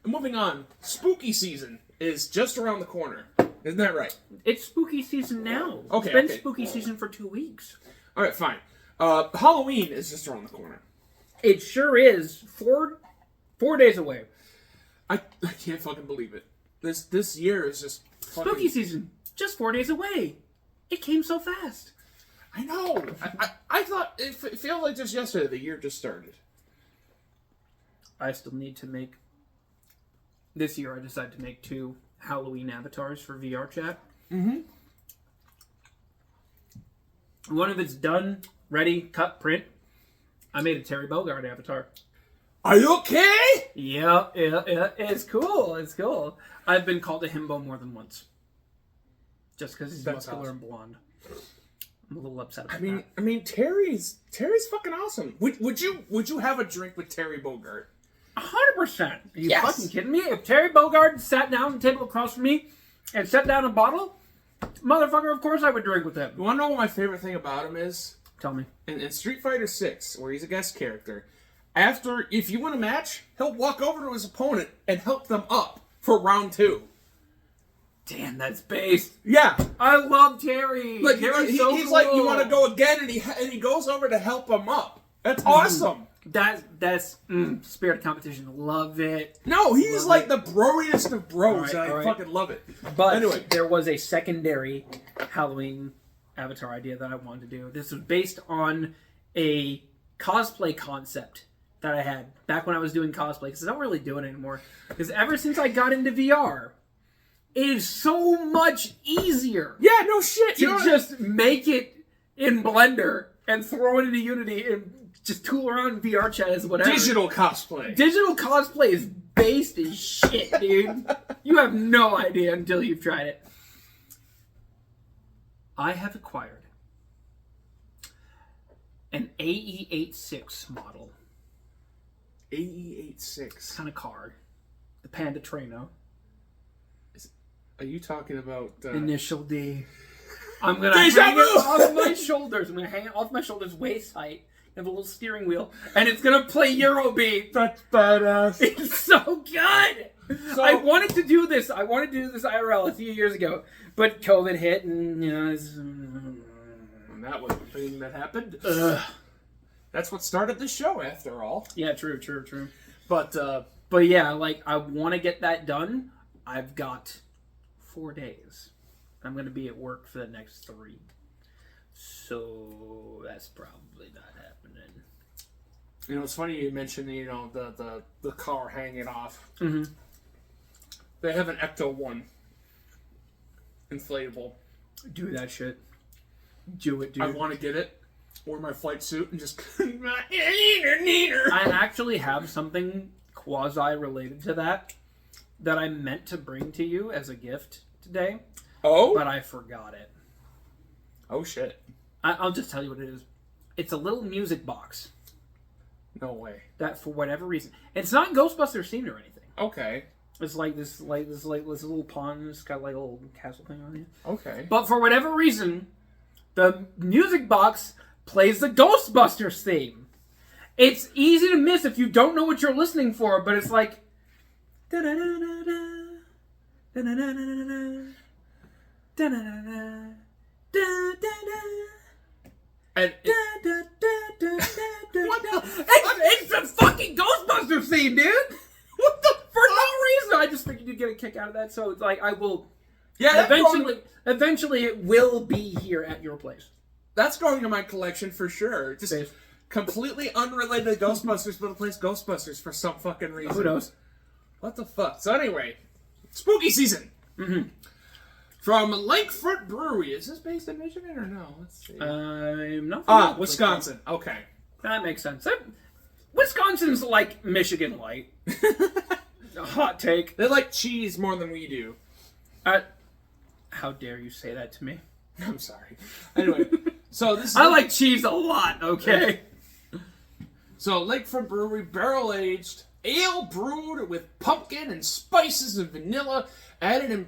moving on, spooky season is just around the corner. Isn't that right? It's spooky season now. Okay, it's been spooky season for 2 weeks. All right, fine. Halloween is just around the corner. It sure is. 4 days away. I can't fucking believe it. This year is just fucking... Spooky season, just 4 days away. It came so fast. I know. I thought it felt like just yesterday the year just started. I still need to make... This year I decided to make 2 Halloween avatars for VR chat. When if it's done, ready, cut, print, I made a Terry Bogard avatar. Are you okay? Yeah, it's cool. It's cool. I've been called a himbo more than once. Just because he's That's muscular awesome. and blonde. I'm a little upset about that. I mean, Terry's fucking awesome. Would you have a drink with Terry Bogard? 100%. Are you Yes. fucking kidding me? If Terry Bogard sat down at the table across from me and set down a bottle, motherfucker, of course I would drink with him. You want to know what my favorite thing about him is? Tell me. In Street Fighter 6, where he's a guest character, if you win a match, he'll walk over to his opponent and help them up for round 2. Damn, that's based. Yeah. I love Terry. Like, Terry's so he's cool. like, you want to go again, and he goes over to help him up. That's awesome. That's spirit of competition. Love it. No, he's Love like it. the broiest of bros, All and I right. fucking love it. But Anyway. there was a secondary Halloween avatar idea that I wanted to do. This was based on a cosplay concept that I had back when I was doing cosplay, because I don't really do it anymore. Because ever since I got into VR, it is so much easier Yeah, no shit. to just make it in Blender and throw it into Unity and just tool around in VR chat as whatever. digital cosplay. Digital cosplay is based as shit, dude. You have no idea until you've tried it. I have acquired an AE86 model AE86. kind of car. The Panda Trano. Are you talking about... Initial D. I'm going to Deja hang vu! it off my shoulders. I'm going to hang it off my shoulders waist height. Have a little steering wheel. And it's going to play Eurobeat. That's badass. It's so good! So- I wanted to do this. I wanted to do this IRL a few years ago. But COVID hit and, you know, it's... And that was the thing that happened. Ugh. That's what started the show, after all. Yeah, true. But, But yeah, like, I want to get that done. I've got 4 days. I'm going to be at work for the next 3. So that's probably not happening. you know, it's funny you mentioned, you know, the car hanging off. Mm-hmm. They have an Ecto-1 inflatable. Do that shit. Do it, dude. I want to get it. Wear my flight suit and just... I actually have something quasi-related to that I meant to bring to you as a gift today, Oh? but I forgot it. Oh, shit. I'll just tell you what it is. It's a little music box No way. that, for whatever reason, it's not Ghostbusters themed or anything. Okay. It's like this little pond. It's got like a little castle thing on it. Okay. But for whatever reason, the music box plays the Ghostbusters theme. It's easy to miss if you don't know what you're listening for, but it's like... And It's the fucking Ghostbusters theme, dude! what the For no reason! I just figured you'd get a kick out of that, so it's like, I will... Yeah, Eventually it will be here at your place. that's going to my collection for sure. Just Dave. completely unrelated to Ghostbusters, but it plays Ghostbusters for some fucking reason. Who knows? What the fuck? So anyway, spooky season. Mm-hmm. From Lakefront Brewery. Is this based in Michigan or no? Let's see. I'm not familiar with Wisconsin. Okay. That makes sense. Wisconsin's like Michigan light. A hot take. They like cheese more than we do. How dare you say that to me? I'm sorry. Anyway, so this is I like cheese a lot, okay? So Lakefront Brewery barrel aged ale brewed with pumpkin and spices and vanilla, added and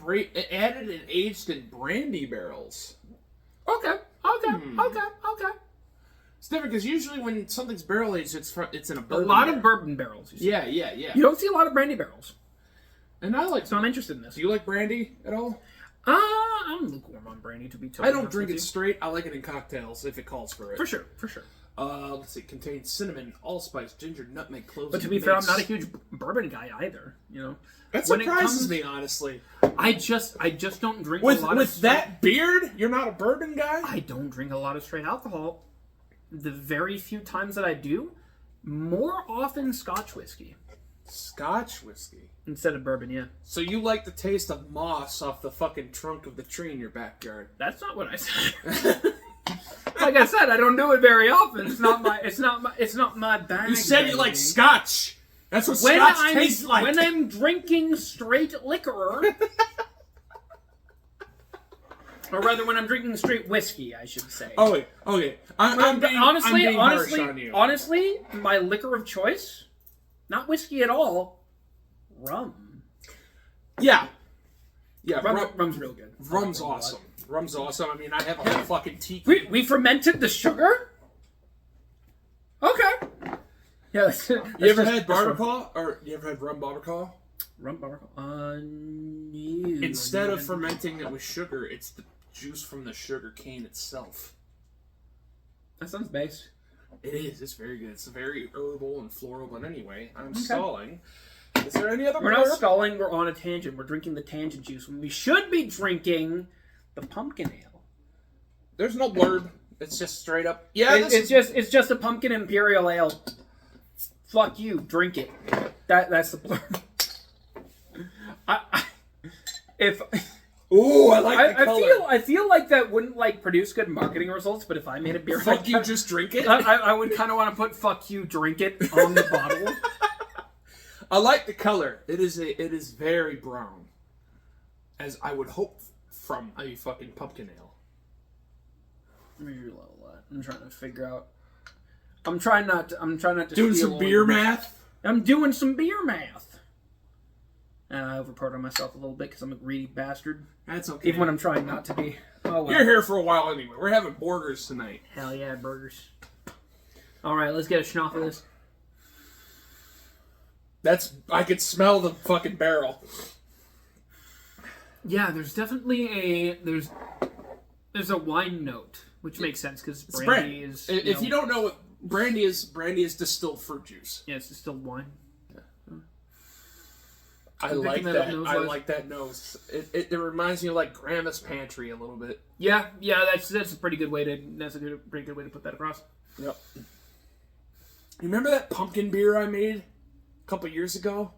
aged in brandy barrels. Okay. It's different because usually when something's barrel aged, it's in a A bourbon. lot barrel. of bourbon barrels. You see. Yeah. You don't see a lot of brandy barrels. And I like. So I'm interested in this. Do you like brandy at all? I'm lukewarm on brandy, to be totally I don't honest drink with it you. straight. I like it in cocktails if it calls for it. For sure. Let's see. Contains cinnamon, allspice, ginger, nutmeg, cloves. But to and be fair, I'm mace. not a huge bourbon guy either. You know, That when it surprises comes- me, honestly. I just don't drink With a lot of that beard, you're not a bourbon guy. I don't drink a lot of straight alcohol. The very few times that I do, more often Scotch whiskey. Scotch whiskey. instead of bourbon. Yeah, So you like the taste of moss off the fucking trunk of the tree in your backyard? that's not what I said. Like I said, I don't do it very often. It's not my bag. You said you like baby. Scotch. That's what When Scotch I'm tastes like. when I'm drinking straight liquor, or rather, when I'm drinking straight whiskey, I should say. Oh wait, okay. I'm being harsh on you. Honestly, my liquor of choice, not whiskey at all, rum. Yeah. Rum's real good. Rum's awesome. Rum's awesome. I mean, I have a whole fucking tiki. We fermented the sugar. Okay. Yeah. You ever had barbacoa? Or you ever had rum barbacoa? Rum barbacoa? No. Instead of fermenting it with sugar, it's the juice from the sugar cane itself. That sounds base. It is. It's very good. It's very herbal and floral. But anyway, I'm stalling. Is there any other? We're not stalling. We're on a tangent. We're drinking the tangent juice when we should be drinking the pumpkin ale. There's no blurb. It's just straight up. Yeah, It's just a pumpkin imperial ale. Fuck you. Drink it. That's the blurb. Ooh, I like the color. I feel like that wouldn't produce good marketing results, but if I made a beer, Fuck you, just drink it. I would kind of want to put "fuck you, drink it" on the bottle. I like the color. It is very brown, as I would hope from a fucking pumpkin ale. Let me reload that. I'm trying to figure out. I'm trying not to. Doing some beer math. I'm doing some beer math. And I overpowed on myself a little bit because I'm a greedy bastard. That's okay. Even when I'm trying not to be. Oh well. You're here for a while anyway. We're having burgers tonight. Hell yeah, burgers. All right, let's get a schnoff of this. I could smell the fucking barrel. Yeah, there's definitely there's a wine note, which makes sense because brandy is. If you don't know what brandy is distilled fruit juice. Yeah, it's distilled wine. I like that. I like that nose. It reminds me of like Grandma's Pantry a little bit. Yeah, that's a pretty good way to pretty good way to put that across. Yep. You remember that pumpkin beer I made a couple years ago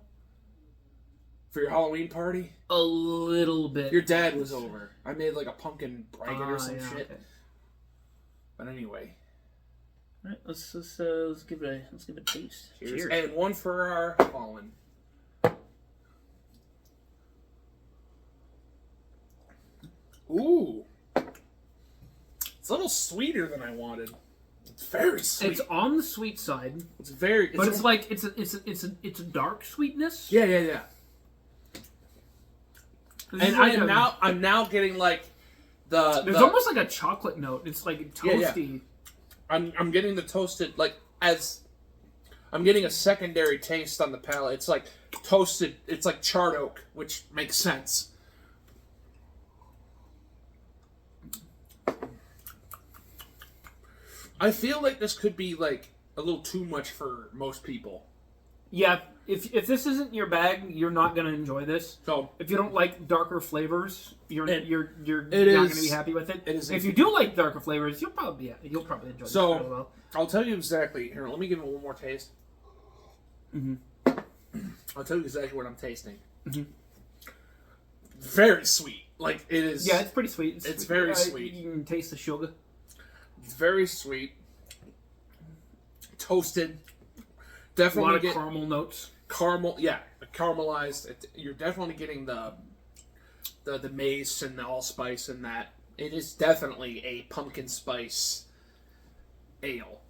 for your Halloween party? A little bit. Your dad was over. I made like a pumpkin bracket or some shit. Okay. But anyway. All right, let's give it a taste. Cheers. And one for our fallen. Ooh. It's a little sweeter than I wanted. It's very sweet. It's on the sweet side. It's a dark sweetness. Yeah. And I'm now getting like there's almost like a chocolate note. It's like toasty. Yeah. I'm getting the toasted I'm getting a secondary taste on the palate. It's like toasted. It's like charred oak, which makes sense. I feel like this could be like a little too much for most people. Yeah, if this isn't your bag, you're not gonna enjoy this. So if you don't like darker flavors, you're not gonna be happy with it. If you do like darker flavors, you'll probably enjoy this really well. I'll tell you exactly. Here, let me give it one more taste. Mm-hmm. I'll tell you exactly what I'm tasting. Mm-hmm. Very sweet. Like it is. Yeah, it's pretty sweet. It's very sweet. You can taste the sugar. It's very sweet. Toasted. Definitely a lot of caramel notes. Caramelized. You're definitely getting the mace and the allspice and that. It is definitely a pumpkin spice ale.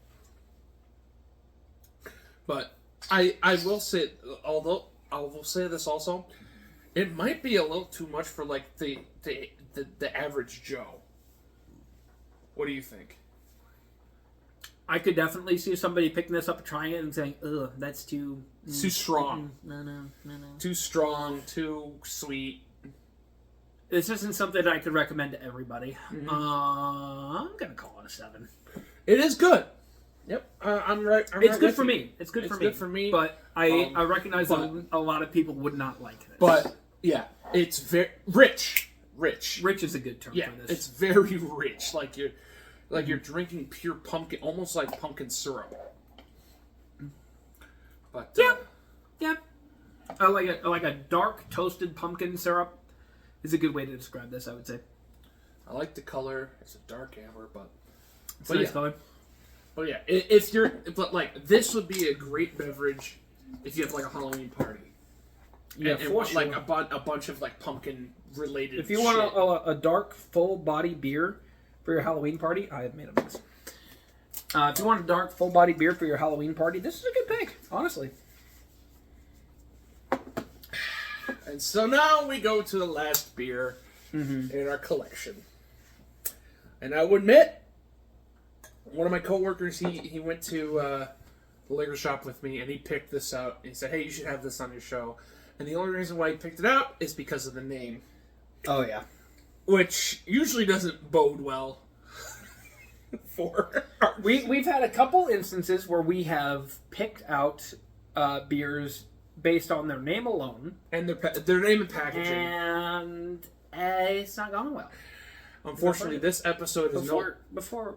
But I will say, although I will say this also, it might be a little too much for like the average Joe. What do you think? I could definitely see somebody picking this up and trying it and saying, "Ugh, that's too strong. No. Too strong. Too sweet." This isn't something I could recommend to everybody. Mm-hmm. I'm gonna call it a 7. It is good. Yep, I'm right. It's good for me. It's good for me. But I recognize that a lot of people would not like this. But yeah, it's very rich. Rich is a good term for this. It's very rich. Like you're drinking pure pumpkin, almost like pumpkin syrup. But yeah, Yeah. I like a dark toasted pumpkin syrup is a good way to describe this, I would say. I like the color. It's a dark amber, but It's a nice yeah. color. But yeah, if you're, but like this would be a great beverage if you have like a Halloween party. Yeah, and for sure. like a bunch of like pumpkin related. If you want a dark, full body beer for your Halloween party, I have made a mess. If you want a dark, full body beer for your Halloween party, this is a good pick, honestly. And so now we go to the last beer in our collection. And I will admit, one of my coworkers, he went to the liquor shop with me, and he picked this out. And he said, "Hey, you should have this on your show." And the only reason why he picked it out is because of the name. Oh, yeah. Which usually doesn't bode well for our... We've had a couple instances where we have picked out beers based on their name alone. And their name and packaging. And it's not going well. Unfortunately, this episode is Before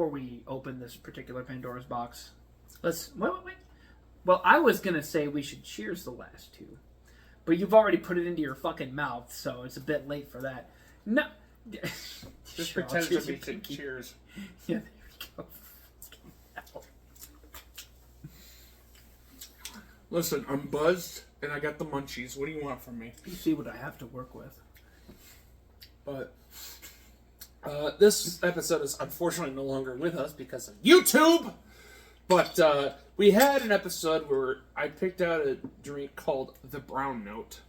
we open this particular Pandora's box, let's... Wait. Well, I was going to say we should cheers the last two. But you've already put it into your fucking mouth, so it's a bit late for that. No. Just Sure, pretend I'll to be pinky. cheers. Yeah, there we go. Listen, I'm buzzed, and I got the munchies. What do you want from me? You see what I have to work with. But this episode is unfortunately no longer with us because of YouTube. But we had an episode where I picked out a drink called the Brown Note.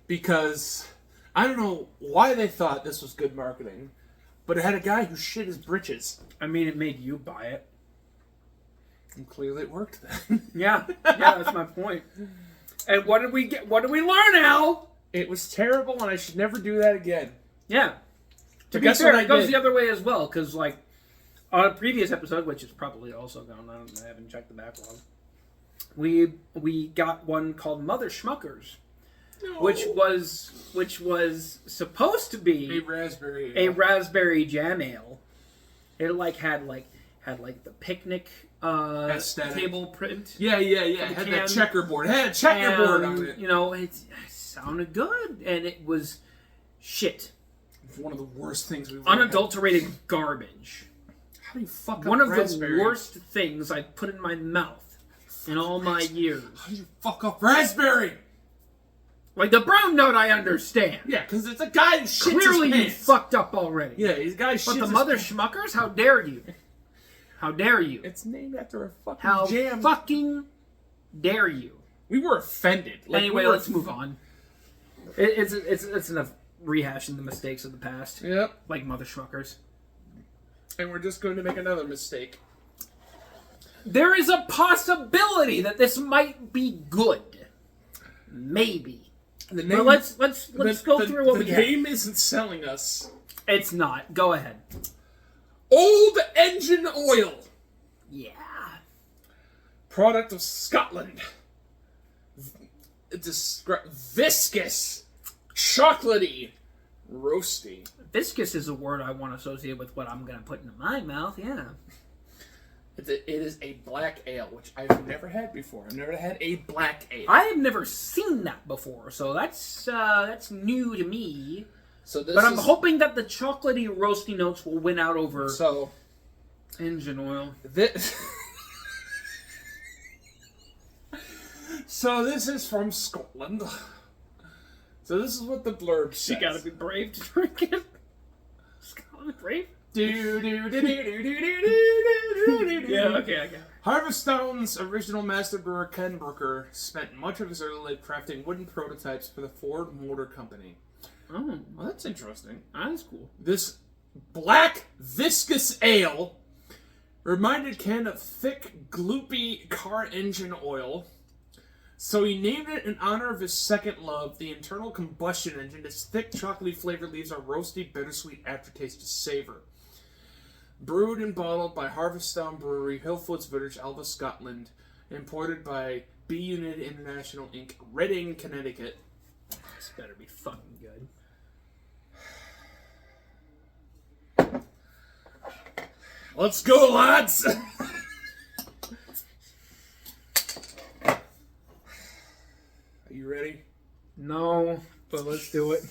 Because I don't know why they thought this was good marketing, but it had a guy who shit his britches. I mean, it made you buy it. And clearly it worked then. Yeah, that's my point. And what did we get? What did we learn, Al? It was terrible, and I should never do that again. Yeah. To be guess fair, what I it goes did? the other way as well, because, like, on a previous episode, which is probably also gone, I haven't checked the backlog, we got one called Mother Schmuckers, No. which was supposed to be a a raspberry jam ale. It had the picnic Aesthetic. table print. Yeah. It had that checkerboard. It had a checkerboard on it. You know, it sounded good, and it was shit. It's one of the worst things we've ever Unadulterated garbage. How do you fuck up One of raspberries? the worst things I've put in my mouth in all my years. How do you fuck up raspberry? Like the brown note, I understand. Yeah, because it's a guy who shits Clearly, his you pants. fucked up already. Yeah, these guys shits But the his Mother pants. Schmuckers, how dare you? How dare you? It's named after a fucking How jam. fucking dare you? We were offended. Anyway, let's move on. It's enough rehashing the mistakes of the past. Yep. Like Mother Schmuckers. And we're just going to make another mistake. There is a possibility that this might be good. Maybe. The But let's go through what we The have. name isn't selling us. It's not. Go ahead. Old Engine Oil. Yeah. Product of Scotland. Viscous. Chocolatey. Roasty. Viscous is a word I want to associate with what I'm going to put into my mouth, yeah. It is a black ale, which I've never had before. I've never had a black ale. I have never seen that before, so that's new to me. So this But I'm hoping that the chocolatey, roasty notes will win out over So engine oil. this. So this is from Scotland. So this is what the blurb says. You gotta be brave to drink it. Scotland brave? Yeah, Yeah, okay, I got it. Harveststone's original master brewer Ken Brooker spent much of his early life crafting wooden prototypes for the Ford Motor Company. Oh, Well, that's interesting. that's cool. This black viscous ale reminded Ken of thick, gloopy car engine oil. So he named it in honor of his second love, the internal combustion engine. Its thick, chocolatey flavor leaves a roasty, bittersweet aftertaste to savor. Brewed and bottled by Harveststone Brewery, Hillfoots Village, Alva, Scotland. Imported by B Unit International Inc., Reading, Connecticut. This better be fucking good. Let's go, lads! Let's do it.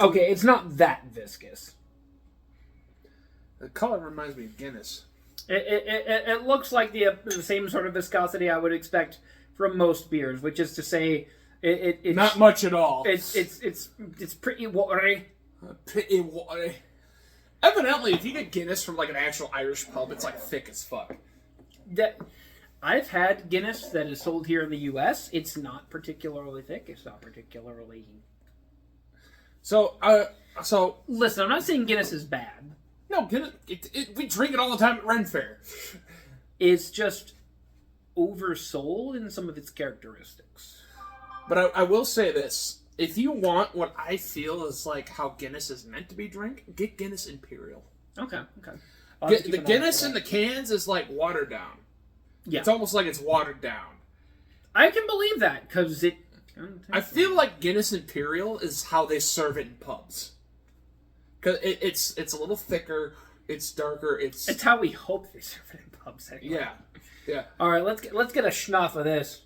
Okay, it's not that viscous. The color reminds me of Guinness. It looks like the same sort of viscosity I would expect from most beers, which is to say, it's not much at all. It's pretty watery. Pretty watery. Evidently, if you get Guinness from like an actual Irish pub, it's like thick as fuck. I've had Guinness that is sold here in the U.S. It's not particularly thick. It's not particularly. So listen, I'm not saying Guinness is bad. No, Guinness. We drink it all the time at Ren Fair. It's just oversold in some of its characteristics. But I will say this: if you want what I feel is like how Guinness is meant to be drink, get Guinness Imperial. Okay. The Guinness in the cans is like watered down. Yeah, it's almost like it's watered down. I can believe that because it. I feel like Guinness Imperial is how they serve it in pubs. Because it's a little thicker, it's darker, it's how we hope they serve it in pubs. Anyway. Yeah. All right, let's get a schnoff of this.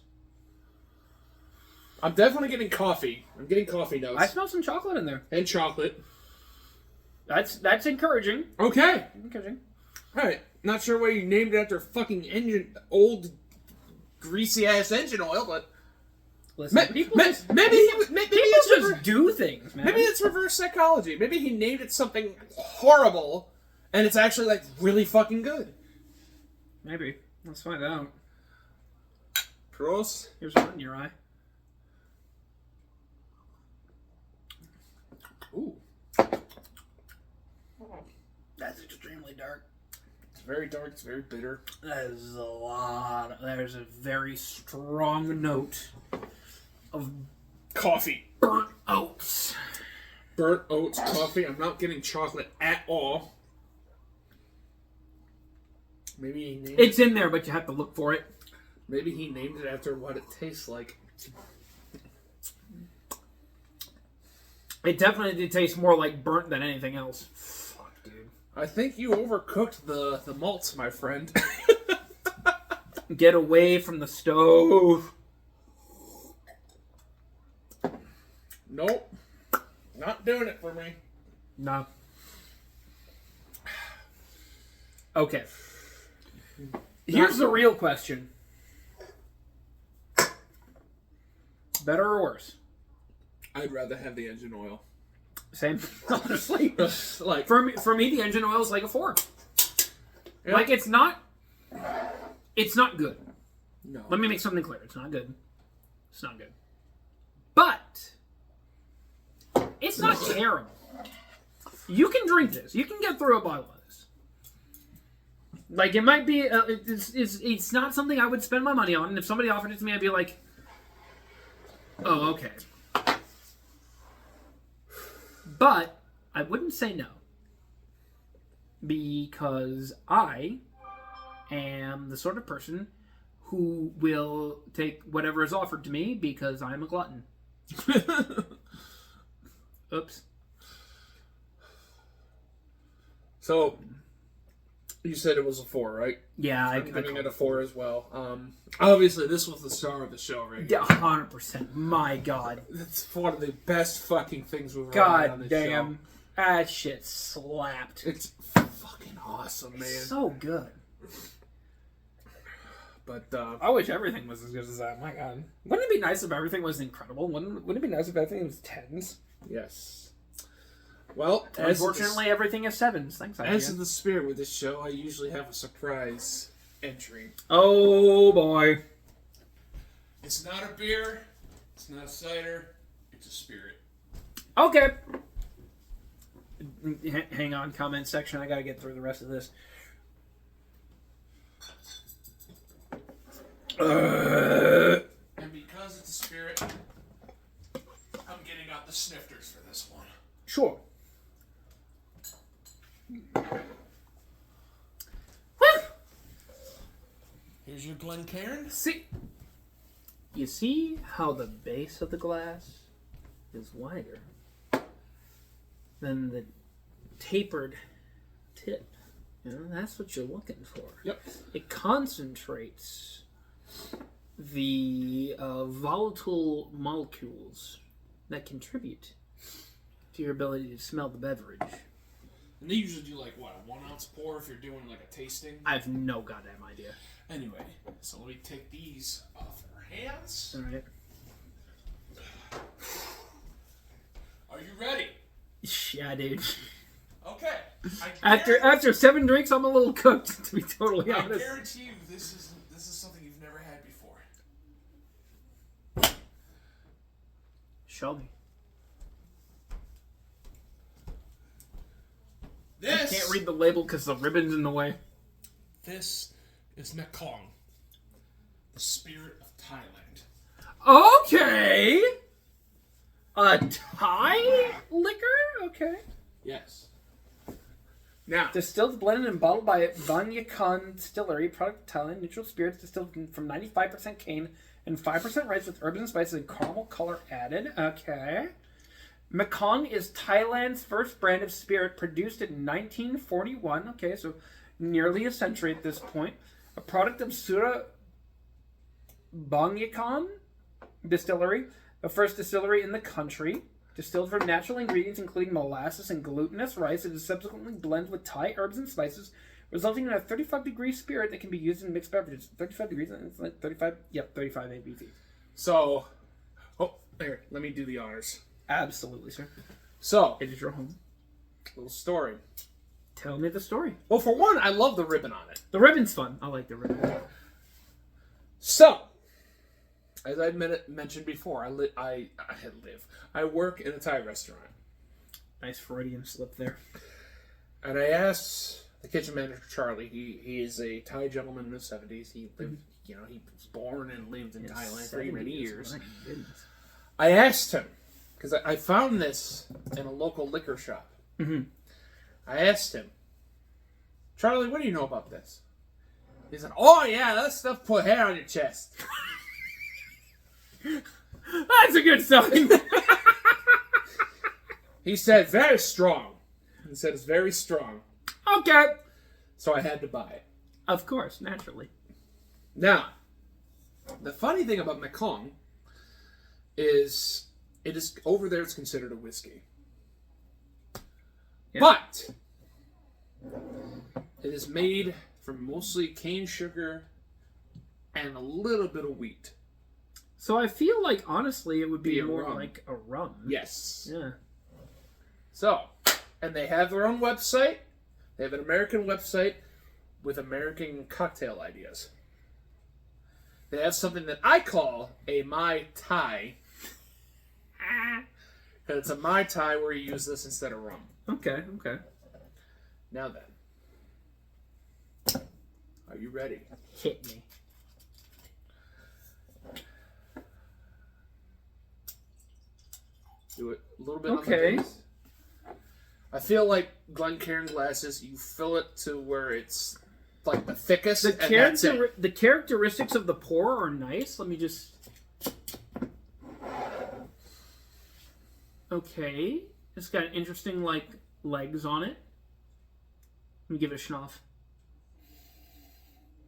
I'm definitely getting coffee. I'm getting coffee notes. I smell some chocolate in there. And chocolate. That's encouraging. Okay. Encouraging. All right. Not sure why you named it after fucking old greasy ass engine oil, but. Listen, people just do things, man. Maybe it's reverse psychology. Maybe he named it something horrible, and it's actually like really fucking good. Maybe. Let's find out. Prost. Here's one in your eye. Ooh. That's extremely dark. It's very dark. It's very bitter. There's a very strong note of coffee. Burnt oats. Burnt oats coffee. I'm not getting chocolate at all. Maybe he named it's in there, but you have to look for it. Maybe he named it after what it tastes like. It definitely tastes more like burnt than anything else. Fuck, dude. I think you overcooked the malts, my friend. Get away from the stove. Nope. Not doing it for me. No. Okay. Here's the real question. Better or worse? I'd rather have the engine oil. Same. Honestly. Like for me, the engine oil is like a 4. Yeah. Like, it's not good. No. Let me make something clear. It's not good. It's not good. But it's not terrible. You can drink this. You can get through a bottle of this. Like, it might be... it's not something I would spend my money on. And if somebody offered it to me, I'd be like, oh, okay. But I wouldn't say no. Because I am the sort of person who will take whatever is offered to me because I'm a glutton. Oops. So, you said it was a 4, right? Yeah, I'm giving it a 4 as well. Obviously, this was the star of the show, right? Yeah, 100%. My God. It's one of the best fucking things we've ever God done on this damn. show. That shit slapped. It's fucking awesome, man. It's so good. But I wish everything was as good as that. My God. Wouldn't it be nice if everything was incredible? Wouldn't it be nice if everything was 10s? yes. Well, unfortunately, everything is 7s. Thanks, IGN. As is the spirit with this show, I usually have a surprise entry. Oh, boy. It's not a beer. It's not a cider. It's a spirit. Okay. Hang on, comment section. I gotta get through the rest of this. And because it's a spirit, I'm getting out the snifters for this one. Sure. Here's your Glencairn. You see how the base of the glass is wider than the tapered tip? You know, that's what you're looking for. Yep. It concentrates the volatile molecules that contribute to your ability to smell the beverage. And they usually do like what, a 1 ounce pour if you're doing like a tasting. I have no goddamn idea. Anyway, so let me take these off our hands. All right. Are you ready? Yeah, dude. Okay. After 7 drinks, I'm a little cooked, to be totally I honest. guarantee you this is something you've never had before. Show me. This I can't read the label because the ribbon's in the way. This is Mekong, the spirit of Thailand. Okay. A Thai liquor? Okay. Yes. Now, Distilled, blended, and bottled by Vanyakan Distillery, product of Thailand, neutral spirits distilled from 95% cane and 5% rice with herbs and spices and caramel color added. Okay. Mekong is Thailand's first brand of spirit produced in 1941. Okay, so nearly a century at this point. A product of Sura Bangyakan Distillery, the first distillery in the country. Distilled from natural ingredients including molasses and glutinous rice, it is subsequently blended with Thai herbs and spices, resulting in a 35-degree spirit that can be used in mixed beverages. 35 degrees, it's like 35? Yep, 35 ABV. so, there, let me do the honors. Absolutely, sir. So, It is your home. little story. Tell me the story. Well, for one, I love the ribbon on it. The ribbon's fun. I like the ribbon. So, as I mentioned before, I work in a Thai restaurant. Nice Freudian slip there. And I asked the kitchen manager, Charlie, he is a Thai gentleman in his 70s. He lived, he was born and lived in Thailand for many years. I asked him, because I found this in a local liquor shop. Mm-hmm. I asked him, Charlie, what do you know about this? He said, oh yeah, that stuff put hair on your chest. That's a good sign. He said, very strong. He said, it's very strong. Okay. So I had to buy it. Of course, naturally. Now, the funny thing about Mekong is it is over there it's considered a whiskey. Yeah. But it is made from mostly cane sugar and a little bit of wheat. So I feel like, honestly, it would be a more rum. like a rum. Yes. Yeah. So, and they have their own website. They have an American website with American cocktail ideas. They have something that I call a Mai Tai. And it's a Mai Tai where you use this instead of rum. Okay, okay. Now then. Are you ready? Hit me. Do it a little bit Okay. on the base. I feel like Glencairn glasses, you fill it to where it's like the thickest, and that's it. The characteristics of the pour are nice. Let me just... Okay. It's got interesting, like, legs on it. Let me give it a schnoff.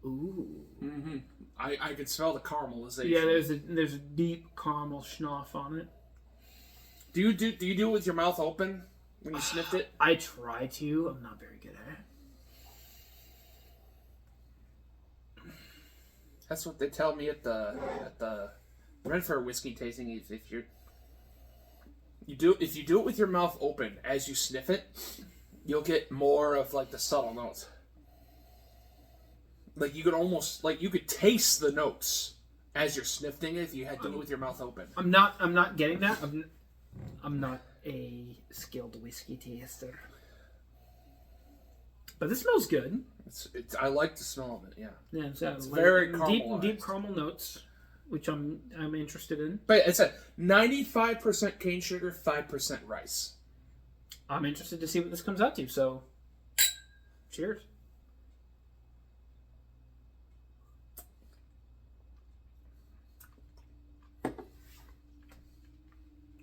Ooh. Mm-hmm. I could smell the caramelization. Yeah, there's a deep caramel schnoff on it. Do you do it with your mouth open when you sniffed it? I try to. I'm not very good at it. That's what they tell me at the Renfrew whiskey tasting. Is if you do it with your mouth open as you sniff it, you'll get more of like the subtle notes. Like you could taste the notes as you're sniffing it if you had to do it with your mouth open. I'm not getting that. I'm not a skilled whiskey taster. But this smells good. I like the smell of it. Yeah. Yeah, it's like deep very caramelized. caramel notes, which I'm interested in. But it's a 95% cane sugar, 5% rice. I'm interested to see what this comes out to. So, cheers.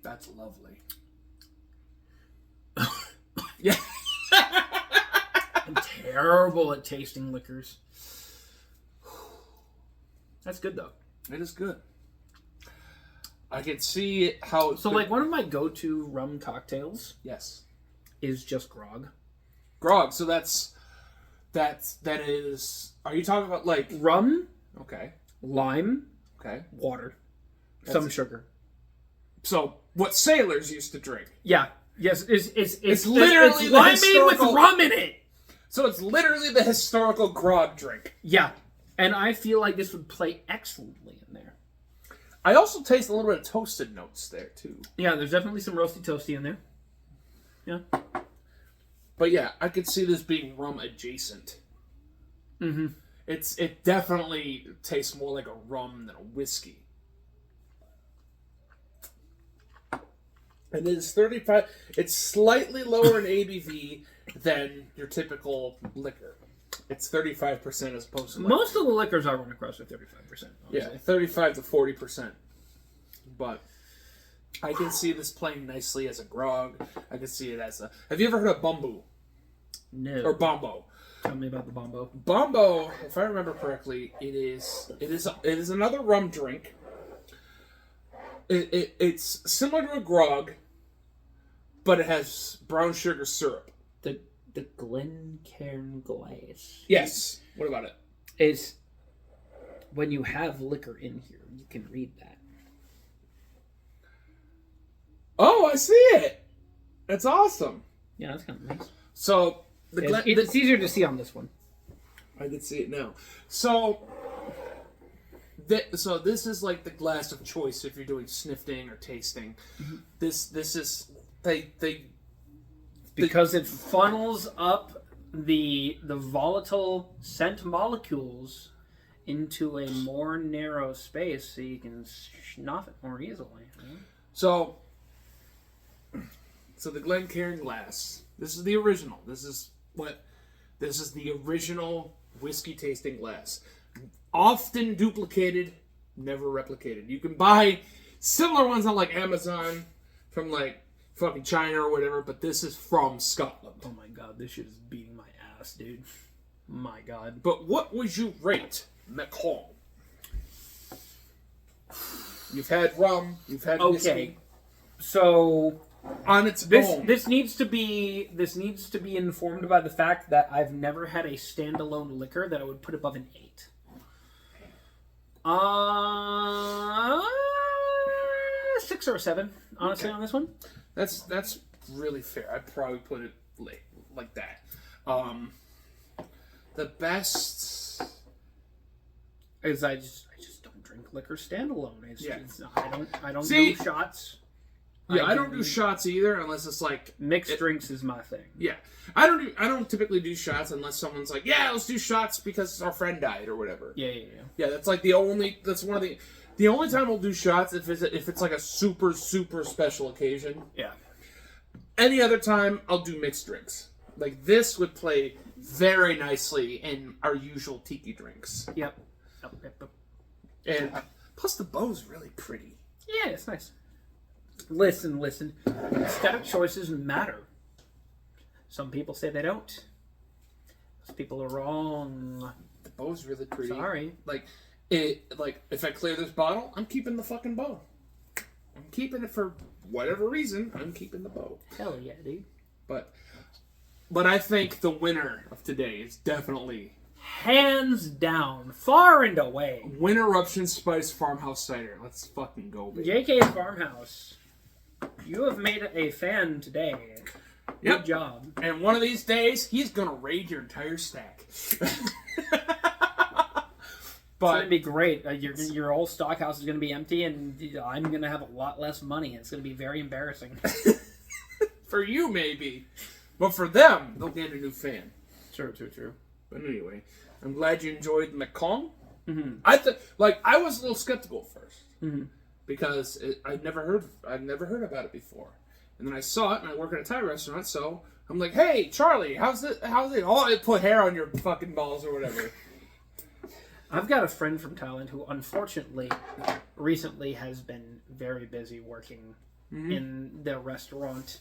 That's lovely. Yeah. I'm terrible at tasting liquors. That's good though. It is good. I can see how. So, like, one of my go-to rum cocktails Yes. is just grog. Grog. So that is. Are you talking about like Rum, Okay. lime, Okay. water, That's some it. sugar. So what sailors used to drink. Yeah. Yes. It's literally it's the limeade with historical- rum in it. So it's literally the historical grog drink. Yeah. And I feel like this would play excellently in there. I also taste a little bit of toasted notes there too. Yeah, there's definitely some roasty toasty in there. Yeah. But yeah, I could see this being rum adjacent. Mm-hmm. It definitely tastes more like a rum than a whiskey. And it is 35. It's slightly lower in ABV than your typical liquor. It's 35% as opposed to Most of the liquors I run across are 35%. yeah, 35 to 40%. But I can see this playing nicely as a grog. I can see it as a. Have you ever heard of bumbu No. or bombo? Tell me about the bombo. Bombo, if I remember correctly, it is another rum drink. It's similar to a grog, but it has brown sugar syrup. The Glencairn glass. Yes. What about it? Is when you have liquor in here, you can read that. Oh, I see it. That's awesome. Yeah, that's kind of nice. So It's easier to see on this one. I can see it now. So this is like the glass of choice if you're doing snifting or tasting. Mm-hmm. This is they Because it funnels up the volatile scent molecules into a more narrow space so you can snuff it more easily. so the Glencairn glass. This is the original. This is the original whiskey tasting glass. Often duplicated, never replicated. You can buy similar ones on like Amazon from like fucking China or whatever, but this is from Scotland. Oh my god, this shit is beating my ass, dude. My god. But what would you rate Macron? You've had rum, you've had whiskey. Okay. So On its own. this needs to be informed by the fact that I've never had a standalone liquor that I would put above an 8. 6 or a 7, honestly, Okay. on this one. That's really fair. I'd probably put it like that. The best Is I just don't drink liquor standalone. Yeah. I don't See? do shots. Yeah, I don't do shots either unless it's like Mixed drinks is my thing. yeah. I don't typically do shots unless someone's like, yeah, let's do shots because our friend died or whatever. Yeah. Yeah, that's like that's one of the only time we'll do shots if it's like a super special occasion. Yeah. Any other time I'll do mixed drinks. Like this would play very nicely in our usual tiki drinks. Yep. And plus the bow's really pretty. Yeah, it's nice. Listen. Aesthetic choices matter. Some people say they don't. Those people are wrong. The bow's really pretty. Sorry. Like if I clear this bottle, I'm keeping the fucking bow. I'm keeping it for whatever reason. I'm keeping the bow. Hell yeah, dude. But I think the winner of today is definitely Hands down, far and away. Winterruption Spice Farmhouse Cider. Let's fucking go, baby. JK's Farmhouse. You have made a fan today. Yep. Good job. And one of these days, he's gonna raid your entire stack. It's gonna be great. Your old stock house is gonna be empty, and I'm gonna have a lot less money. It's gonna be very embarrassing. For you, maybe, but for them, they'll get a new fan. True. But anyway, I'm glad you enjoyed Macon. Mm-hmm. I was a little skeptical at first Mm-hmm. because I'd never heard about it before, and then I saw it, and I work at a Thai restaurant, so I'm like, hey, Charlie, how's it? Oh, it put hair on your fucking balls or whatever. I've got a friend from Thailand who, unfortunately, recently has been very busy working in the restaurant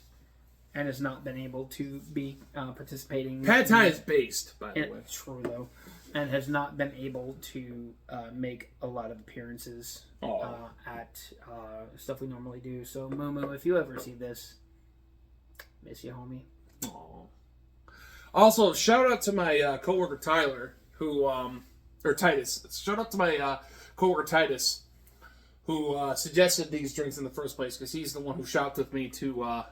and has not been able to be participating. Pad Thai is based, by the way. True, though. And has not been able to make a lot of appearances at stuff we normally do. So, Momo, if you ever see this, miss you, homie. Aww. Also, shout out to my coworker Tyler, who or Titus. Shout out to my coworker Titus, who suggested these drinks in the first place, because he's the one who shopped with me to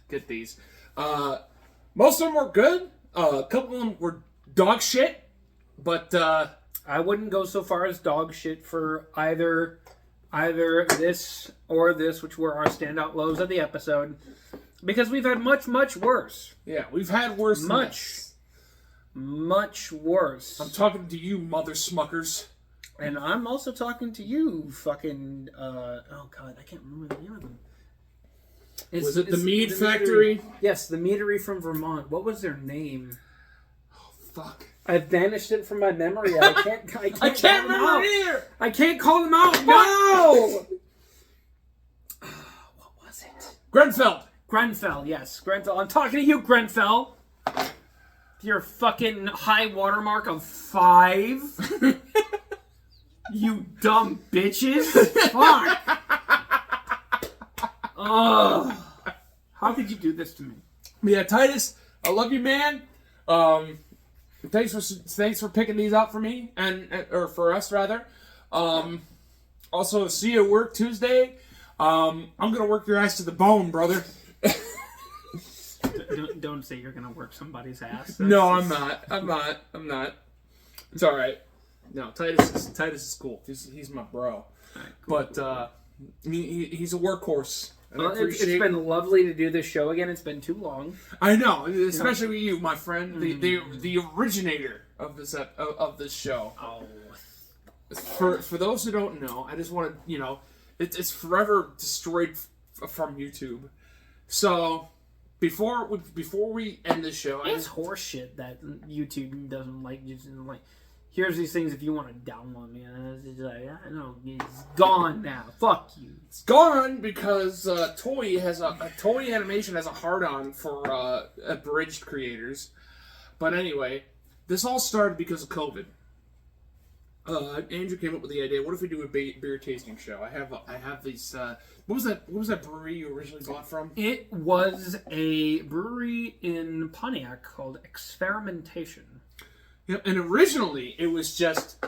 get these. Most of them were good. A couple of them were dog shit, but I wouldn't go so far as dog shit for either this or this, which were our standout lows of the episode, because we've had much, much worse. Yeah, we've had worse. Much worse. I'm talking to you, mother smuckers. And I'm also talking to you, fucking, oh god, I can't remember the name of them. Was it the Mead Factory? Yes, the Meadery from Vermont. What was their name? Oh, fuck. I've banished it from my memory. I can't I can't remember either! I can't call them out! No! What was it? Grenfell, yes. Grenfell. I'm talking to you, Grenfell. Your fucking high watermark of 5. You dumb bitches. Fuck. Ugh. How could you do this to me? Yeah, Titus, I love you, man. Thanks for picking these out for me, or for us rather. Also, see you at work Tuesday. I'm gonna work your ass to the bone, brother. Don't say you're gonna work somebody's ass. No, I'm not. It's all right. No, Titus is cool. He's my bro. Right, cool, but he's a workforce. Well, it's been lovely to do this show again. It's been too long. I know, especially with you, my friend, the originator of this show. Oh. For those who don't know, I just want to, it's forever destroyed from YouTube. So before we end the show, it's horseshit that YouTube doesn't like. Here's these things if you want to download me. And it's like, I know, it's gone now. Fuck you. It's gone because Toy Animation has a hard-on for abridged creators. But anyway, this all started because of COVID. Andrew came up with the idea. What if we do a beer tasting show? I have these. What was that brewery you originally bought from? It was a brewery in Pontiac called Experimentation. Yeah, and originally it was just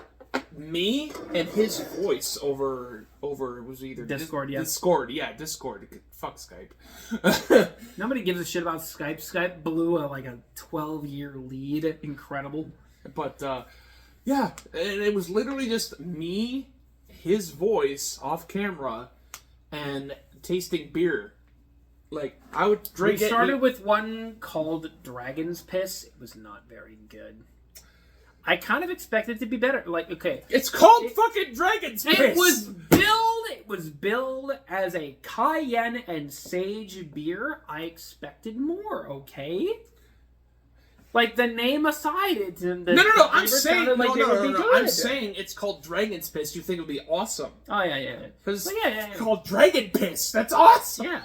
me and his voice over it was either Discord, Discord. Fuck Skype. Nobody gives a shit about Skype. Skype blew a 12-year lead. Incredible. But yeah, and it was literally just me, his voice off camera, and tasting beer. Like, I would drink it. We started with one called Dragon's Piss. It was not very good. I kind of expected it to be better. Okay. It's called fucking Dragon's Piss! It was billed as a cayenne and sage beer. I expected more, okay? The name aside, No. I'm saying I'm saying it's called Dragon's Piss. You think it would be awesome? Oh yeah. Because yeah. It's called Dragon Piss. that's awesome. Yeah,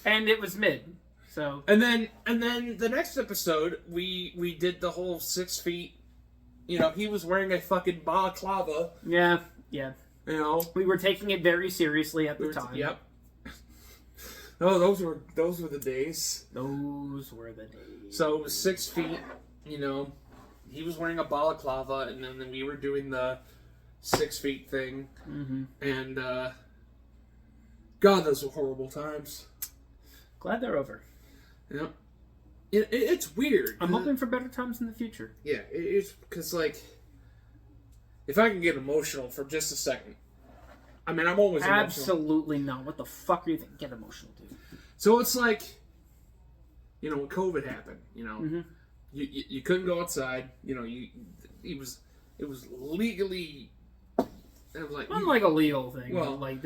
and it was mid. So and then the next episode we did the whole 6 feet. He was wearing a fucking balaclava. Yeah. We were taking it very seriously at the time. Yep. Oh, those were the days. Those were the days. So it was 6 feet. He was wearing a balaclava, and then we were doing the 6 feet thing. Mm-hmm. And God, those were horrible times. Glad they're over. Yep. It's weird. I'm hoping for better times in the future. Yeah, it's because if I can get emotional for just a second. I mean, I'm always emotional. Absolutely not. What the fuck are you thinking? Get emotional, dude. So it's when COVID happened, mm-hmm. you couldn't go outside. It was legally. It was not a legal thing. Well, but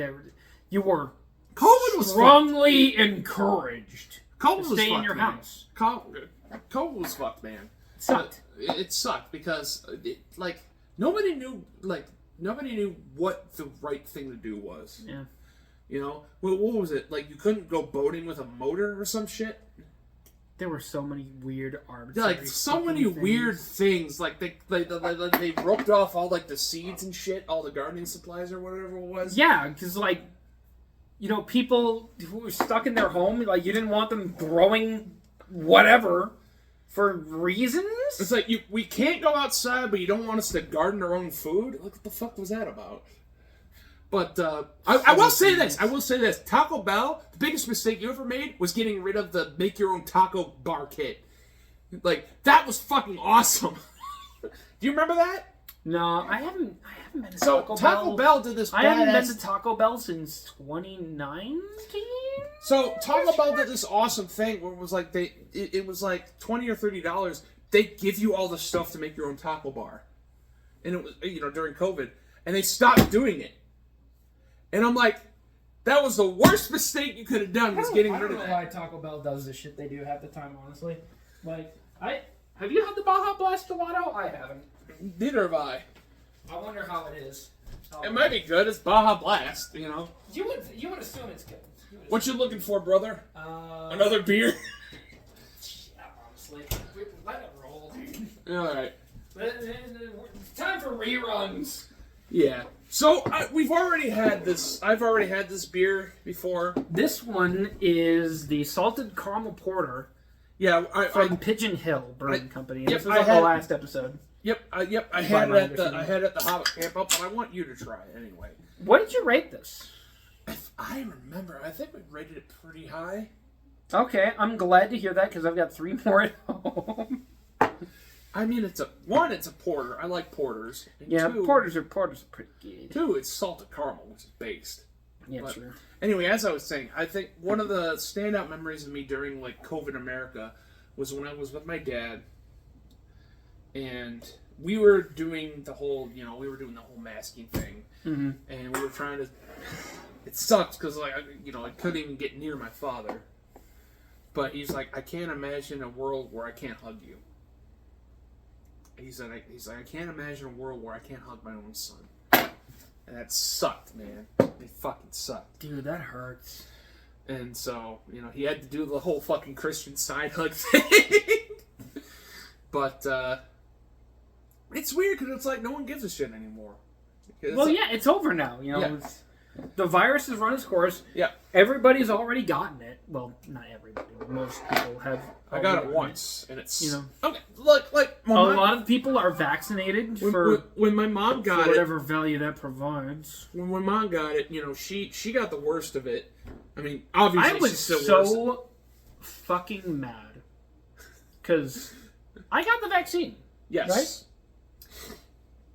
you were COVID was strongly encouraged to stay in your house. COVID was fucked, man. It sucked. It sucked because nobody knew what the right thing to do was. Yeah. You know, what was it? Like, you couldn't go boating with a motor or some shit? There were so many weird arbitrary Like, so many weird things. Like, they roped off all, like, the seeds and shit, all the gardening supplies or whatever it was. Yeah, because, like, you know, people who were stuck in their home, like, you didn't want them growing whatever for reasons? It's like, we can't go outside, but you don't want us to garden our own food? Like, what the fuck was that about? But I will say this. I will say this. Taco Bell, the biggest mistake you ever made was getting rid of the make your own taco bar kit. Like, that was fucking awesome. Do you remember that? No, I haven't been to So Taco Bell. Taco Bell did this. I haven't been to Taco Bell since 2019. So Taco Bell did this awesome thing where it was like it was like $20 or $30. They give you all the stuff to make your own taco bar, and it was, you know, during COVID, and they stopped doing it. And I'm like, that was the worst mistake you could have done, was getting rid of that. I don't know why Taco Bell does this shit they do half the time, honestly. Like, have you had the Baja Blast gelato? I haven't. Neither have I. I wonder how it is. It might be good. It's Baja Blast, you know. You would assume it's good. What you looking for, brother? Another beer? Yeah, honestly. Let it roll. All right. Time for reruns. Yeah. So we've already had this. I've already had this beer before. This one is the salted caramel porter. Yeah, from Pigeon Hill Brewing Company. Yep, this was the last episode. Yep. I had it at the Hobbit Camp Up, but I want you to try it anyway. What did you rate this? If I remember, I think we rated it pretty high. Okay, I'm glad to hear that because I've got 3 more at home. I mean, it's a porter. I like porters. And yeah, 2, porters are pretty good. 2, it's salted caramel, which is based. Yeah, but sure. Anyway, as I was saying, I think one of the standout memories of me during like COVID America was when I was with my dad, and we were doing the whole masking thing, mm-hmm. and we were trying to. It sucks because I couldn't even get near my father, but he's like, I can't imagine a world where I can't hug you. He's like, I can't imagine a world where I can't hug my own son. And that sucked, man. It fucking sucked. Dude, that hurts. And so, he had to do the whole fucking Christian side hug thing. But, it's weird because it's like no one gives a shit anymore. It's over now. Yeah. The virus has run its course. Yeah. Everybody's already gotten it. Well, not everybody. Most people have. I got it once, and it's okay. Like a lot of people are vaccinated for when my mom got whatever value that provides. When my mom got it, she got the worst of it. I mean, obviously, I was she's still so worse. fucking mad because I got the vaccine. Yes. Right?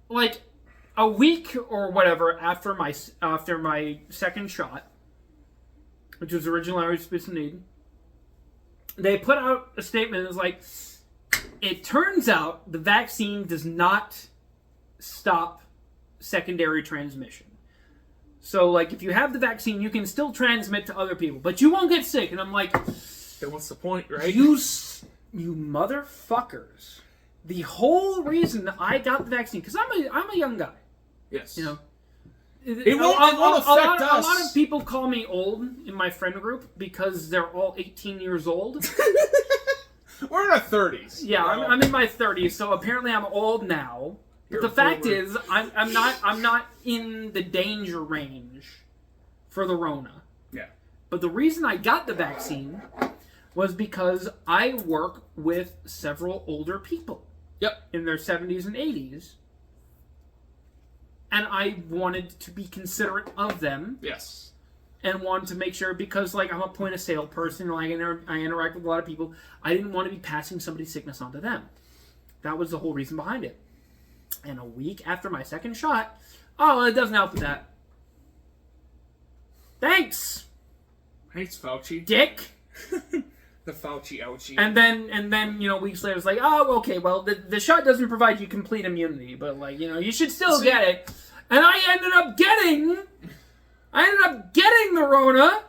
Like a week or whatever after my second shot, which was originally I was supposed to need, they put out a statement that was like, it turns out the vaccine does not stop secondary transmission. So, like, if you have the vaccine, you can still transmit to other people, but you won't get sick. And I'm like, then what's the point, right? You motherfuckers. The whole reason I got the vaccine, because I'm a young guy. Yes. It won't affect us. A lot of people call me old in my friend group because they're all 18 years old. We're in our 30s. Yeah, I'm in my 30s, so apparently I'm old now. But the fact is, I'm not in the danger range for the Rona. Yeah. But the reason I got the vaccine was because I work with several older people. Yep. In their 70s and 80s. And I wanted to be considerate of them. Yes. And wanted to make sure, because like I'm a point of sale person, like I interact with a lot of people, I didn't want to be passing somebody's sickness on to them. That was the whole reason behind it. And a week after my second shot, it doesn't help with that. Thanks, Fauci. dick. The Fauci ouchie. And then weeks later it's like, okay, well the shot doesn't provide you complete immunity, but like you should still get it. And I ended up getting the Rona,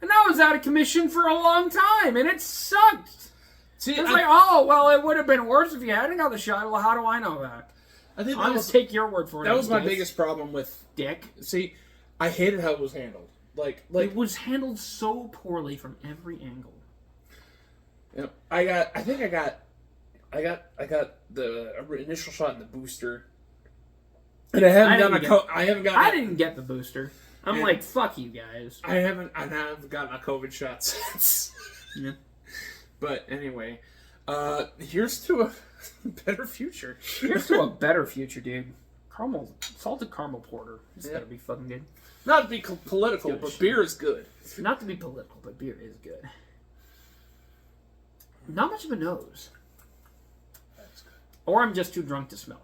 and I was out of commission for a long time, and it sucked. It's like, it would have been worse if you hadn't got the shot. Well, how do I know that? I'll just take your word for it. That was my biggest problem with dick. See, I hated how it was handled. it was handled so poorly from every angle. You know, I got the initial shot in the booster, and I haven't get the booster. I'm like, fuck you guys. I haven't gotten a COVID shot since. Yeah. But anyway, here's to a better future. Here's to a better future, dude. Salted caramel porter. It's gotta be fucking good. Not to be political, but beer is good. Not to be political, but beer is good. Not much of a nose. That's good. Or I'm just too drunk to smell.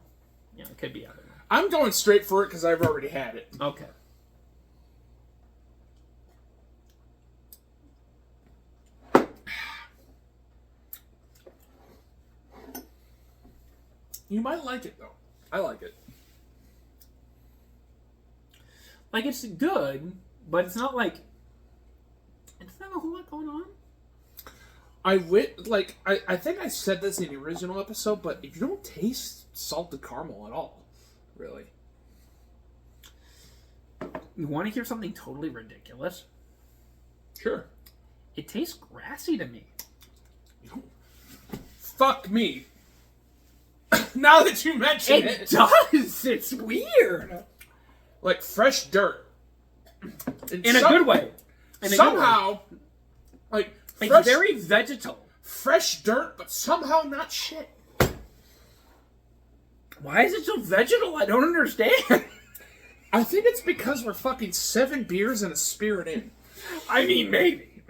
Yeah, it could be either one. I'm going straight for it because I've already had it. Okay. You might like it, though. I like it. Like, it's good, but it's not like... It's not a whole lot going on. I think I said this in the original episode, but if you don't taste salted caramel at all, really. You want to hear something totally ridiculous? Sure. It tastes grassy to me. Fuck me. Now that you mention it. It does! It's weird! Like fresh dirt. In a good way. Somehow, like it's very vegetal. Fresh dirt, but somehow not shit. Why is it so vegetal? I don't understand. I think it's because we're fucking 7 beers and a spirit in. I mean, maybe.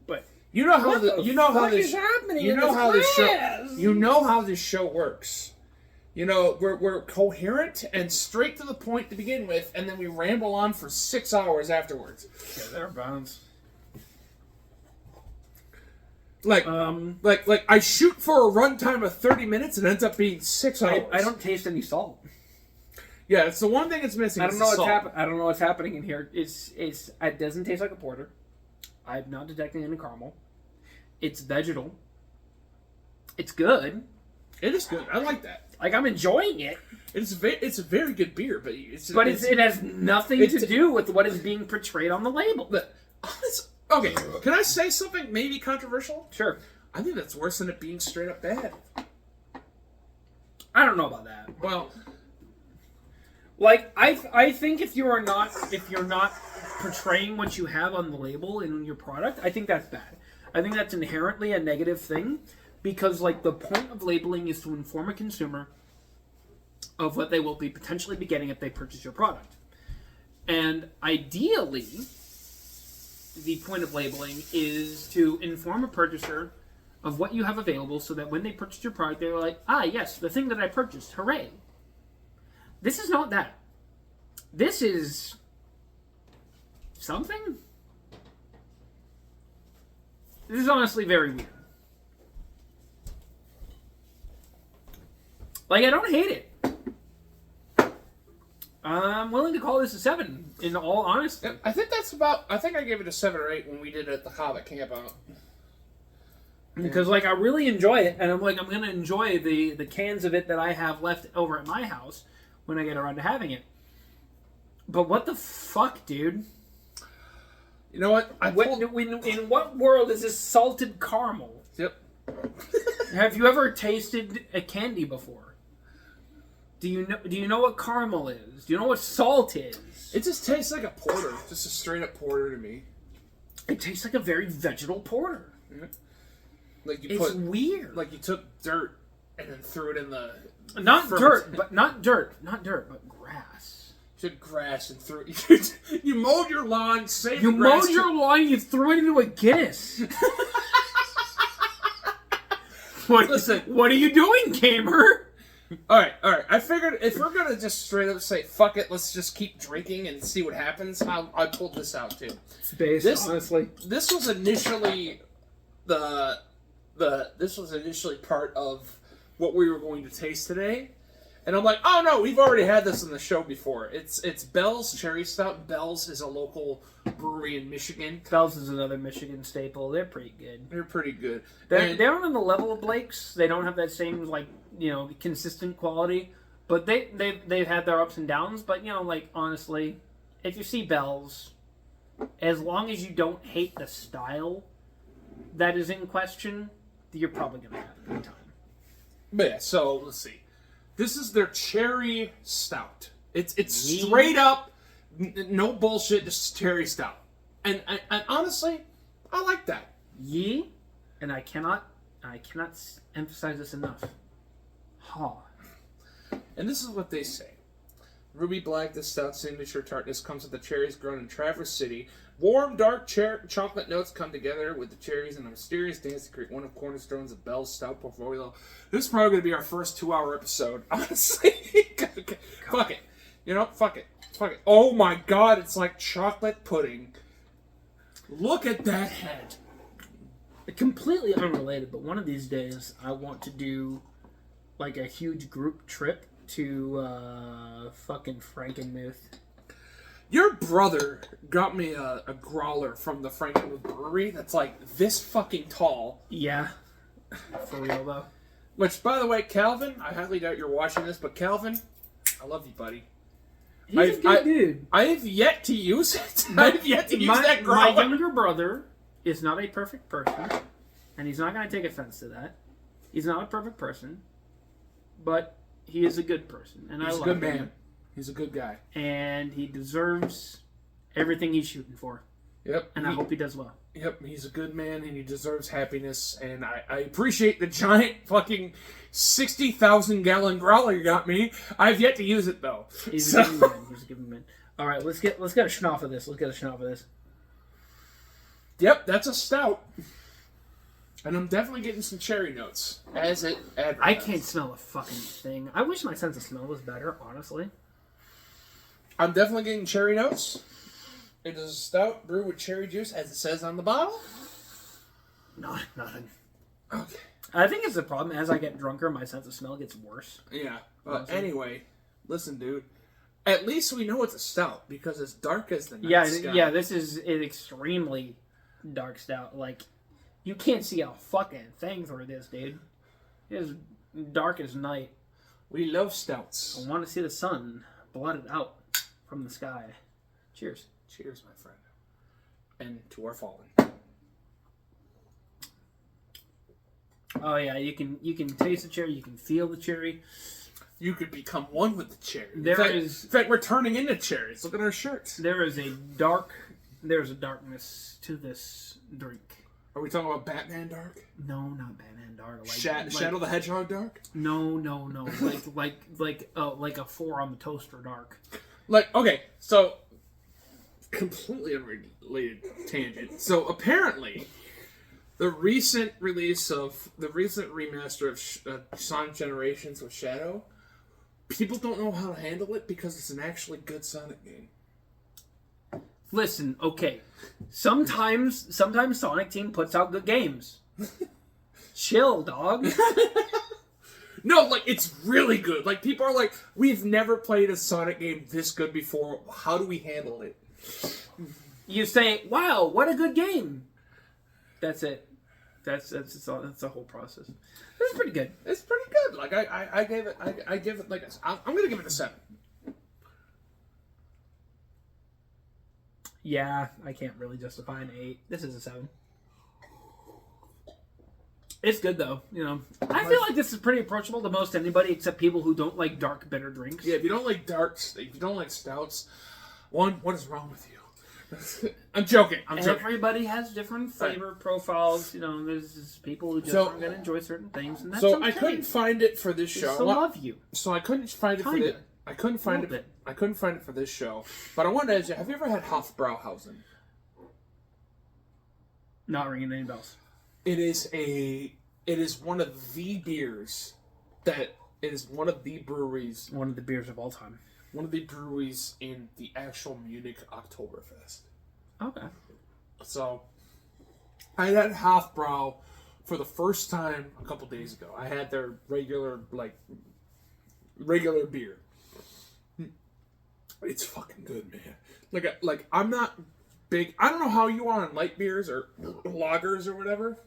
But you know how this show works. You know, we're coherent and straight to the point to begin with, and then we ramble on for 6 hours afterwards. Yeah, they're bounds. Like I shoot for a runtime of 30 minutes and it ends up being 6 hours. I don't taste any salt. Yeah, it's the one thing that's missing. I don't know what's happening in here. It doesn't taste like a porter. I'm not detecting any caramel. It's vegetal. It's good. It is good. I like that. Like, I'm enjoying it. It's a very good beer, but it has nothing to do with what is being portrayed on the label. Okay, can I say something maybe controversial? Sure. I think that's worse than it being straight up bad. I don't know about that. Well, like I think if you're not portraying what you have on the label in your product, I think that's bad. I think that's inherently a negative thing because like the point of labeling is to inform a consumer of what they will potentially be getting if they purchase your product. And ideally, the point of labeling is to inform a purchaser of what you have available so that when they purchase your product, they're like, ah, yes, the thing that I purchased, hooray. This is not that. This is something? This is honestly very weird. Like, I don't hate it. I'm willing to call this a 7, in all honesty. I think I gave it a 7 or 8 when we did it at the Hobbit camp out. Because, like, I really enjoy it, and I'm going to enjoy the cans of it that I have left over at my house when I get around to having it. But what the fuck, dude? You know what? In what world is this salted caramel? Yep. Have you ever tasted a candy before? Do you know what caramel is? Do you know what salt is? It just tastes like a porter. Just a straight up porter to me. It tastes like a very vegetal porter. Yeah. Like It's weird. Like you took dirt and then threw it in the... Not dirt, but grass. You took grass and threw it... You mowed your lawn, saved You the grass... mowed your lawn, you threw it into a Guinness. What are you doing, gamer? Alright. I figured if we're gonna just straight up say, fuck it, let's just keep drinking and see what happens, I pulled this out too. It's based, honestly. This was initially this was initially part of what we were going to taste today. And I'm like, oh no, we've already had this on the show before. It's Bell's Cherry Stout. Bell's is a local brewery in Michigan. Bell's is another Michigan staple. They're pretty good. They're pretty good. They aren't on the level of Blake's. They don't have that same consistent quality. But they've had their ups and downs. But honestly, if you see bells, as long as you don't hate the style that is in question, you're probably gonna have a good time. But yeah, so let's see. This is their cherry stout. It's straight up, no bullshit, just cherry stout. And honestly, I like that. Yee, and I cannot emphasize this enough. Ha. And this is what they say. Ruby Black, the stout signature tartness comes with the cherries grown in Traverse City. Warm, dark chocolate notes come together with the cherries in a mysterious dance to create one of cornerstones of Bell's stout portfolio. This is probably going to be our first 2-hour episode, honestly. Fuck it. You know, fuck it. Fuck it. Oh my god, it's like chocolate pudding. Look at that head. Completely unrelated, but one of these days I want to do like a huge group trip to fucking Frankenmuth. Your brother got me a growler from the Frankenmuth Brewery that's like this fucking tall. Yeah. For real though. Which, by the way, Calvin, I highly doubt you're watching this, but Calvin, I love you, buddy. He's a good dude. I have yet to use it. I have yet to use that growler. My younger brother is not a perfect person, and he's not going to take offense to that. He's not a perfect person, but he is a good person, and I love him. He's a good man. He's a good guy. And he deserves everything he's shooting for. Yep. And I hope he does well. Yep, he's a good man, and he deserves happiness, and I appreciate the giant fucking 60,000-gallon growler you got me. I've yet to use it, though. He's a good man. He's a good man. All right, let's get a schnoff of this. Let's get a schnoff of this. Yep, that's a stout. And I'm definitely getting some cherry notes. As it advertised. I can't smell a fucking thing. I wish my sense of smell was better, honestly. I'm definitely getting cherry notes. It is a stout brewed with cherry juice, as it says on the bottle. Nothing. Okay. I think it's the problem. As I get drunker, my sense of smell gets worse. Yeah. But anyway, listen, dude. At least we know it's a stout, because it's dark as the night sky. Yeah, this is an extremely dark stout. Like, you can't see a fucking thing through this, dude. It is dark as night. We love stouts. I want to see the sun blotted out from the sky. Cheers. Cheers, my friend. And to our fallen. Oh yeah, you can taste the cherry, you can feel the cherry. You could become one with the cherry. In fact, we're turning into cherries. Look at our shirts. There's a darkness to this drink. Are we talking about Batman dark? No, not Batman dark. Like, Shadow the Hedgehog dark? No. like a 4 on the toaster dark. Like, okay, so completely unrelated tangent. So apparently, the recent remaster of Sonic Generations with Shadow, people don't know how to handle it because it's an actually good Sonic game. Listen, okay. Sometimes Sonic Team puts out good games. Chill, dog. No, like, it's really good. Like, people are like, we've never played a Sonic game this good before. How do we handle it? You say, wow, what a good game. That's it. That's the whole process. It's pretty good. It's pretty good. Like, I give it like I'm gonna give it a 7. Yeah, I can't really justify an 8. This is a 7. It's good though, you know. I feel like this is pretty approachable to most anybody except people who don't like dark, bitter drinks. Yeah, if you don't like darks, if you don't like stouts, what is wrong with you? I'm joking. Everybody has different flavor profiles. You know, there's people who just aren't going to enjoy certain things, and that's okay. I couldn't find it for this show. I love you. So I couldn't find it for this. I couldn't find it. I couldn't find it for this show. But I wanted to ask you: have you ever had Hofbrauhausen? Not ringing any bells. It is one of the beers that it is one of the breweries. One of the beers of all time. One of the breweries in the actual Munich Oktoberfest. Okay. So, I had Hofbrau for the first time a couple days ago. I had their regular beer. It's fucking good, man. Like I'm not big. I don't know how you are on light beers or lagers or whatever.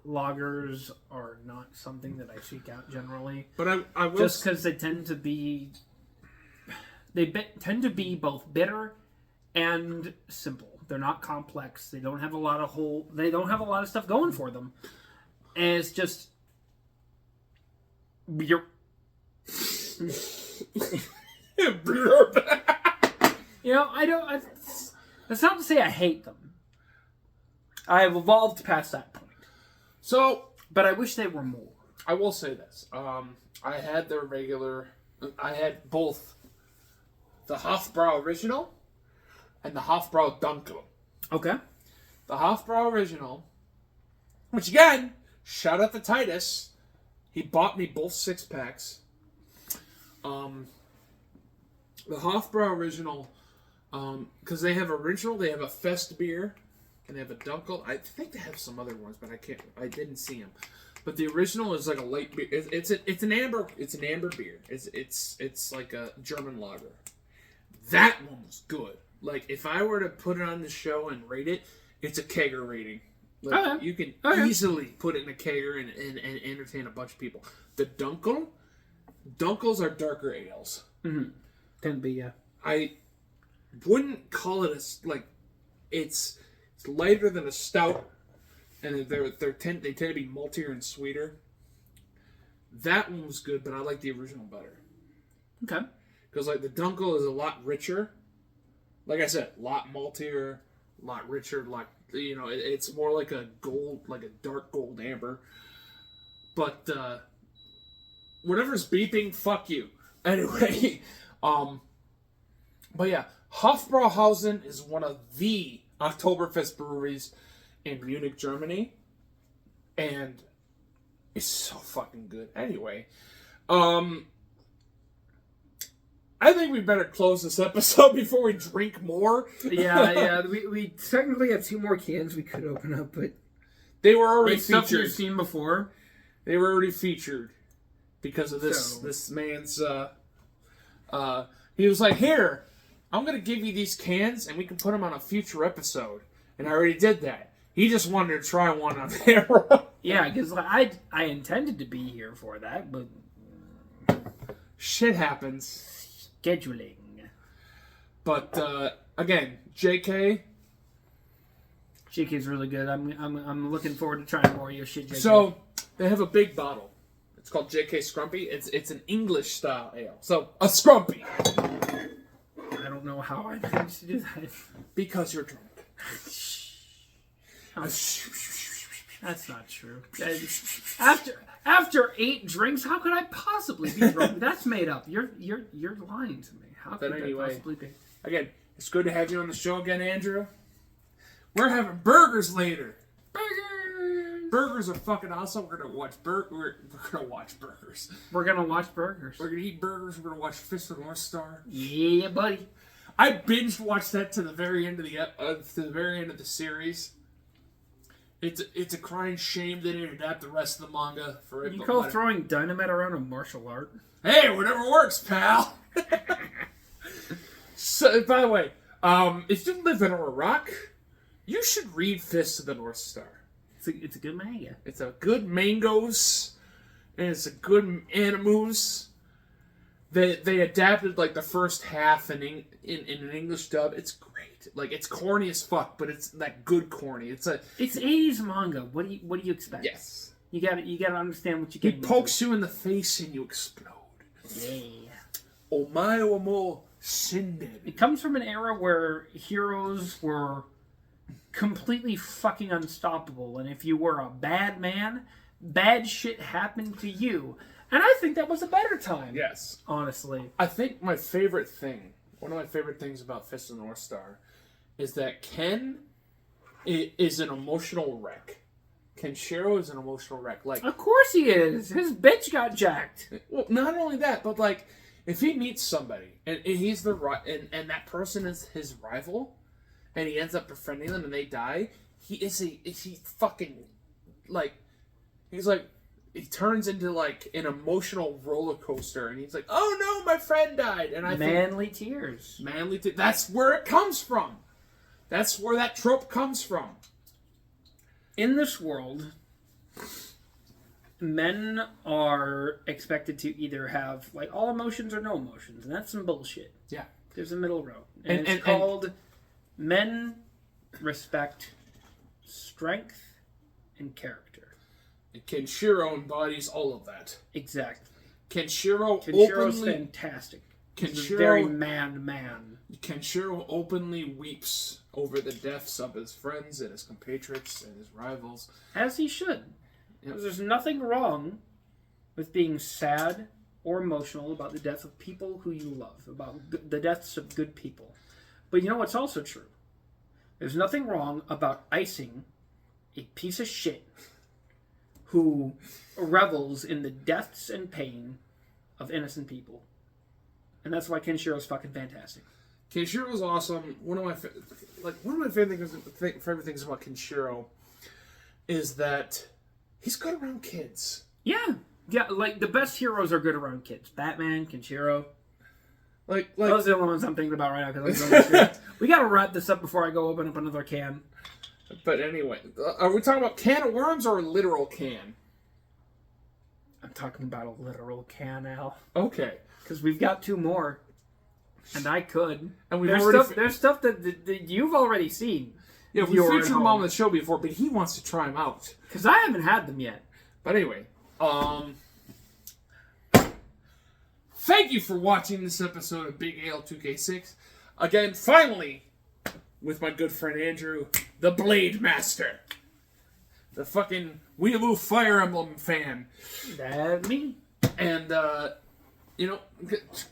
Lagers are not something that I seek out generally. But I will just because they tend to be tend to be both bitter and simple. They're not complex. They don't have a lot of stuff going for them. And it's just beer. That's not to say I hate them. I have evolved past that point. So, but I wish they were more. I will say this. I had both the Hofbrau original and the Hofbrau Dunkel. Okay. The Hofbrau original, which again, shout out to Titus. He bought me both 6-packs. The Hofbrau original, because they have a Fest beer, and they have a Dunkel. I think they have some other ones, but I didn't see them. But the original is like a light beer. It's an amber beer. It's like a German lager. That one was good. Like if I were to put it on the show and rate it, it's a kegger rating. Like you can easily put it in a kegger and entertain a bunch of people. The Dunkels are darker ales. Mm-hmm. Tend to be, yeah. I wouldn't call it it's lighter than a stout. And they tend to be maltier and sweeter. That one was good, but I like the original better. Okay. Because like the Dunkel is a lot richer. Like I said, a lot maltier, a lot richer. It's more like a dark gold amber. But whatever's beeping, fuck you. Anyway, but yeah, Hofbrauhausen is one of the Oktoberfest breweries in Munich, Germany, and it's so fucking good. Anyway, I think we better close this episode before we drink more. Yeah. We technically have 2 more cans we could open up, but they were already stuff featured. you've seen before. They were already featured because of this man's. He was like, "Here, I'm gonna give you these cans, and we can put them on a future episode." And I already did that. He just wanted to try one on camera. Yeah, because I intended to be here for that, but shit happens. Scheduling. But again, JK. JK's really good. I'm looking forward to trying more of your shit, JK. So they have a big bottle. It's called JK Scrumpy. It's an English style ale. So a Scrumpy. I don't know how I managed to do that. Because you're drunk. That's not true. After 8 drinks, how could I possibly be drunk? That's made up. You're lying to me. How could that possibly be? Again, it's good to have you on the show again, Andrew. We're having burgers later. Burgers are fucking awesome. We're gonna watch burgers. We're gonna watch burgers. We're gonna watch burgers. We're gonna eat burgers. We're gonna watch Fist of the North Star. Yeah, buddy. I binge watched that to the very end of the series. It's a crying shame they didn't adapt the rest of the manga for it. You call throwing dynamite around a martial art? Hey, whatever works, pal. So, by the way, if you live under a rock, you should read Fist of the North Star. It's a good manga. It's a good mangoes, and it's a good animus. They adapted like the first half in an English dub. It's great. Like it's corny as fuck, but it's that good corny. It's 80s manga. What do you expect? Yes. You gotta understand what you get. He pokes you in the face and you explode. Yeah. Omae wa mo shinde. It comes from an era where heroes were completely fucking unstoppable, and if you were a bad man, bad shit happened to you. And I think that was a better time. Yes. Honestly. I think one of my favorite things about Fist of the North Star is that Ken is an emotional wreck. Kenshiro is an emotional wreck. Like, of course he is. His bitch got jacked. Well, not only that, but like, if he meets somebody and he's and that person is his rival, and he ends up befriending them and they die, he turns into like an emotional roller coaster, and he's like, "Oh no, my friend died," and manly tears. That's where it comes from. That's where that trope comes from. In this world, men are expected to either have like all emotions or no emotions, and that's some bullshit. Yeah. There's a middle road, and it's called men respect strength and character. And Kenshiro embodies all of that. Exactly. Kenshiro Kenshiro's openly... fantastic. He's Kenshiro, a very man. Kenshiro openly weeps over the deaths of his friends and his compatriots and his rivals. As he should. Yep. Because there's nothing wrong with being sad or emotional about the death of people who you love, about the deaths of good people. But you know what's also true? There's nothing wrong about icing a piece of shit who revels in the deaths and pain of innocent people. And that's why Kenshiro's fucking fantastic. Kenshiro's awesome. One of my favorite things about Kenshiro is that he's good around kids. Yeah, like the best heroes are good around kids. Batman, Kenshiro. Like those are the only ones I'm thinking about right now. Because we gotta wrap this up before I go open up another can. But anyway, are we talking about can of worms or a literal can? I'm talking about a literal can, Al. Okay. Because we've got two more, and I could. And we've there's stuff that you've already seen. Yeah, we featured them on the show before, but he wants to try them out. Because I haven't had them yet. But anyway, thank you for watching this episode of BigAle2k6. Again, finally, with my good friend Andrew, the Blade Master. The fucking Weeaboo Fire Emblem fan. That's me. And,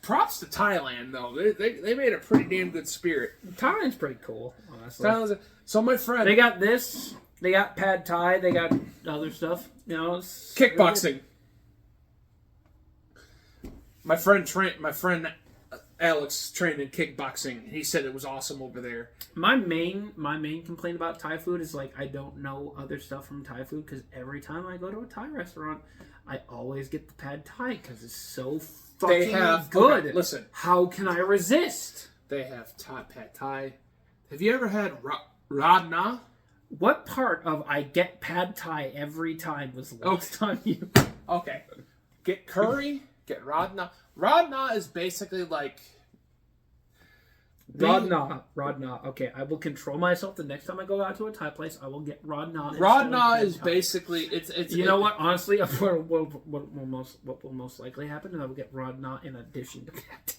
props to Thailand, though. They made a pretty damn good spirit. Thailand's pretty cool, honestly. So my friend... They got this. They got pad thai. They got other stuff. Kickboxing. My friend Alex trained in kickboxing. He said it was awesome over there. My main complaint about Thai food is like I don't know other stuff from Thai food because every time I go to a Thai restaurant, I always get the pad Thai because it's so fucking good. Okay, listen, how can I resist? They have pad Thai. Have you ever had radna? What part of I get pad Thai every time was the last time you? Okay, get curry. Get radna. Radna is basically like... Radna. Okay, I will control myself the next time I go out to a Thai place. I will get Radna. Radna is basically... It's you know what? Honestly, what will most likely happen is I will get Radna in addition to that.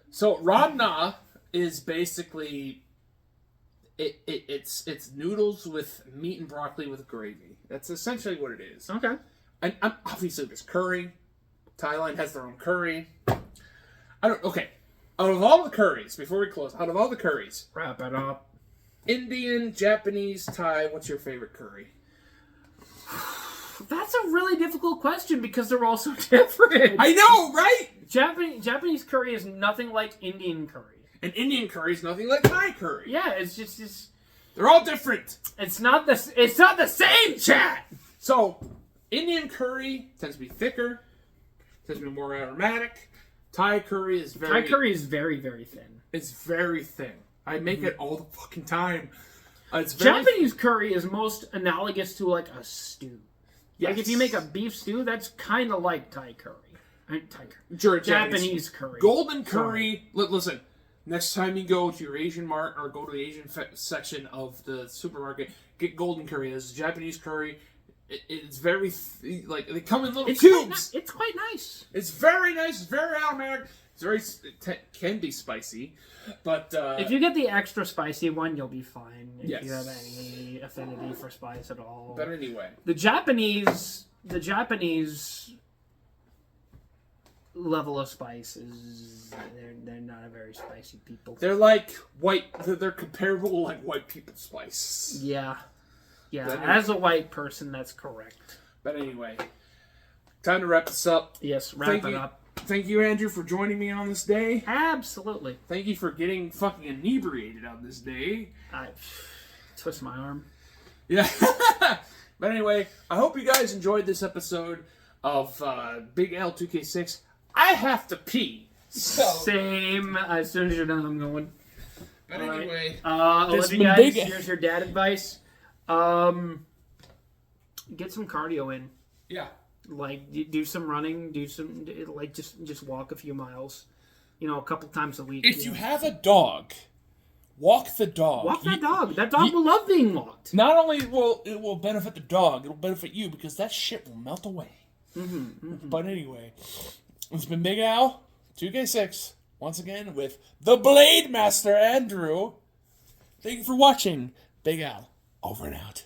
So Radna is basically... It's noodles with meat and broccoli with gravy. That's essentially what it is. Okay. And obviously there's curry. Thailand has their own curry. Okay. Out of all the curries, before we close, Wrap it up. Indian, Japanese, Thai, what's your favorite curry? That's a really difficult question because they're all so different. I know, right? Japanese curry is nothing like Indian curry. And Indian curry is nothing like Thai curry. Yeah, it's just they're all different. It's not the same, chat. So, Indian curry tends to be thicker. Tends to be more aromatic. Thai curry is very... Thai curry is very, very thin. It's very thin. I make it all the fucking time. Japanese curry is most analogous to like a stew. Yes. Like if you make a beef stew, that's kind of like Thai curry. Japanese curry. Golden curry. Listen, next time you go to your Asian mart or go to the Asian section of the supermarket, get golden curry. This is Japanese curry. It's very, they come in little tubes. It's quite nice. It's very nice. It's very aromatic. It can be spicy. But if you get the extra spicy one, you'll be fine. If you have any affinity for spice at all. But anyway. The Japanese level of spice is, they're not a very spicy people. They're like they're comparable to like white people spice. Yeah. Yeah, as a white person, that's correct. But anyway, time to wrap this up. Yes, wrap it up. Thank you, Andrew, for joining me on this day. Absolutely. Thank you for getting fucking inebriated on this day. I twist my arm. Yeah. But anyway, I hope you guys enjoyed this episode of BigAle2k6. I have to pee. So. Same. As soon as you're done, I'm going. But anyway. I love you guys. Here's your dad advice. Get some cardio in. Yeah. Like do some running, just walk a few miles, a couple times a week. If you have a dog, walk the dog. Walk that dog. That dog will love being walked. Not only will it will benefit the dog, it'll benefit you because that shit will melt away. But anyway, it's been BigAle2k6 once again with the Blade Master Andrew. Thank you for watching. Big Al, over and out.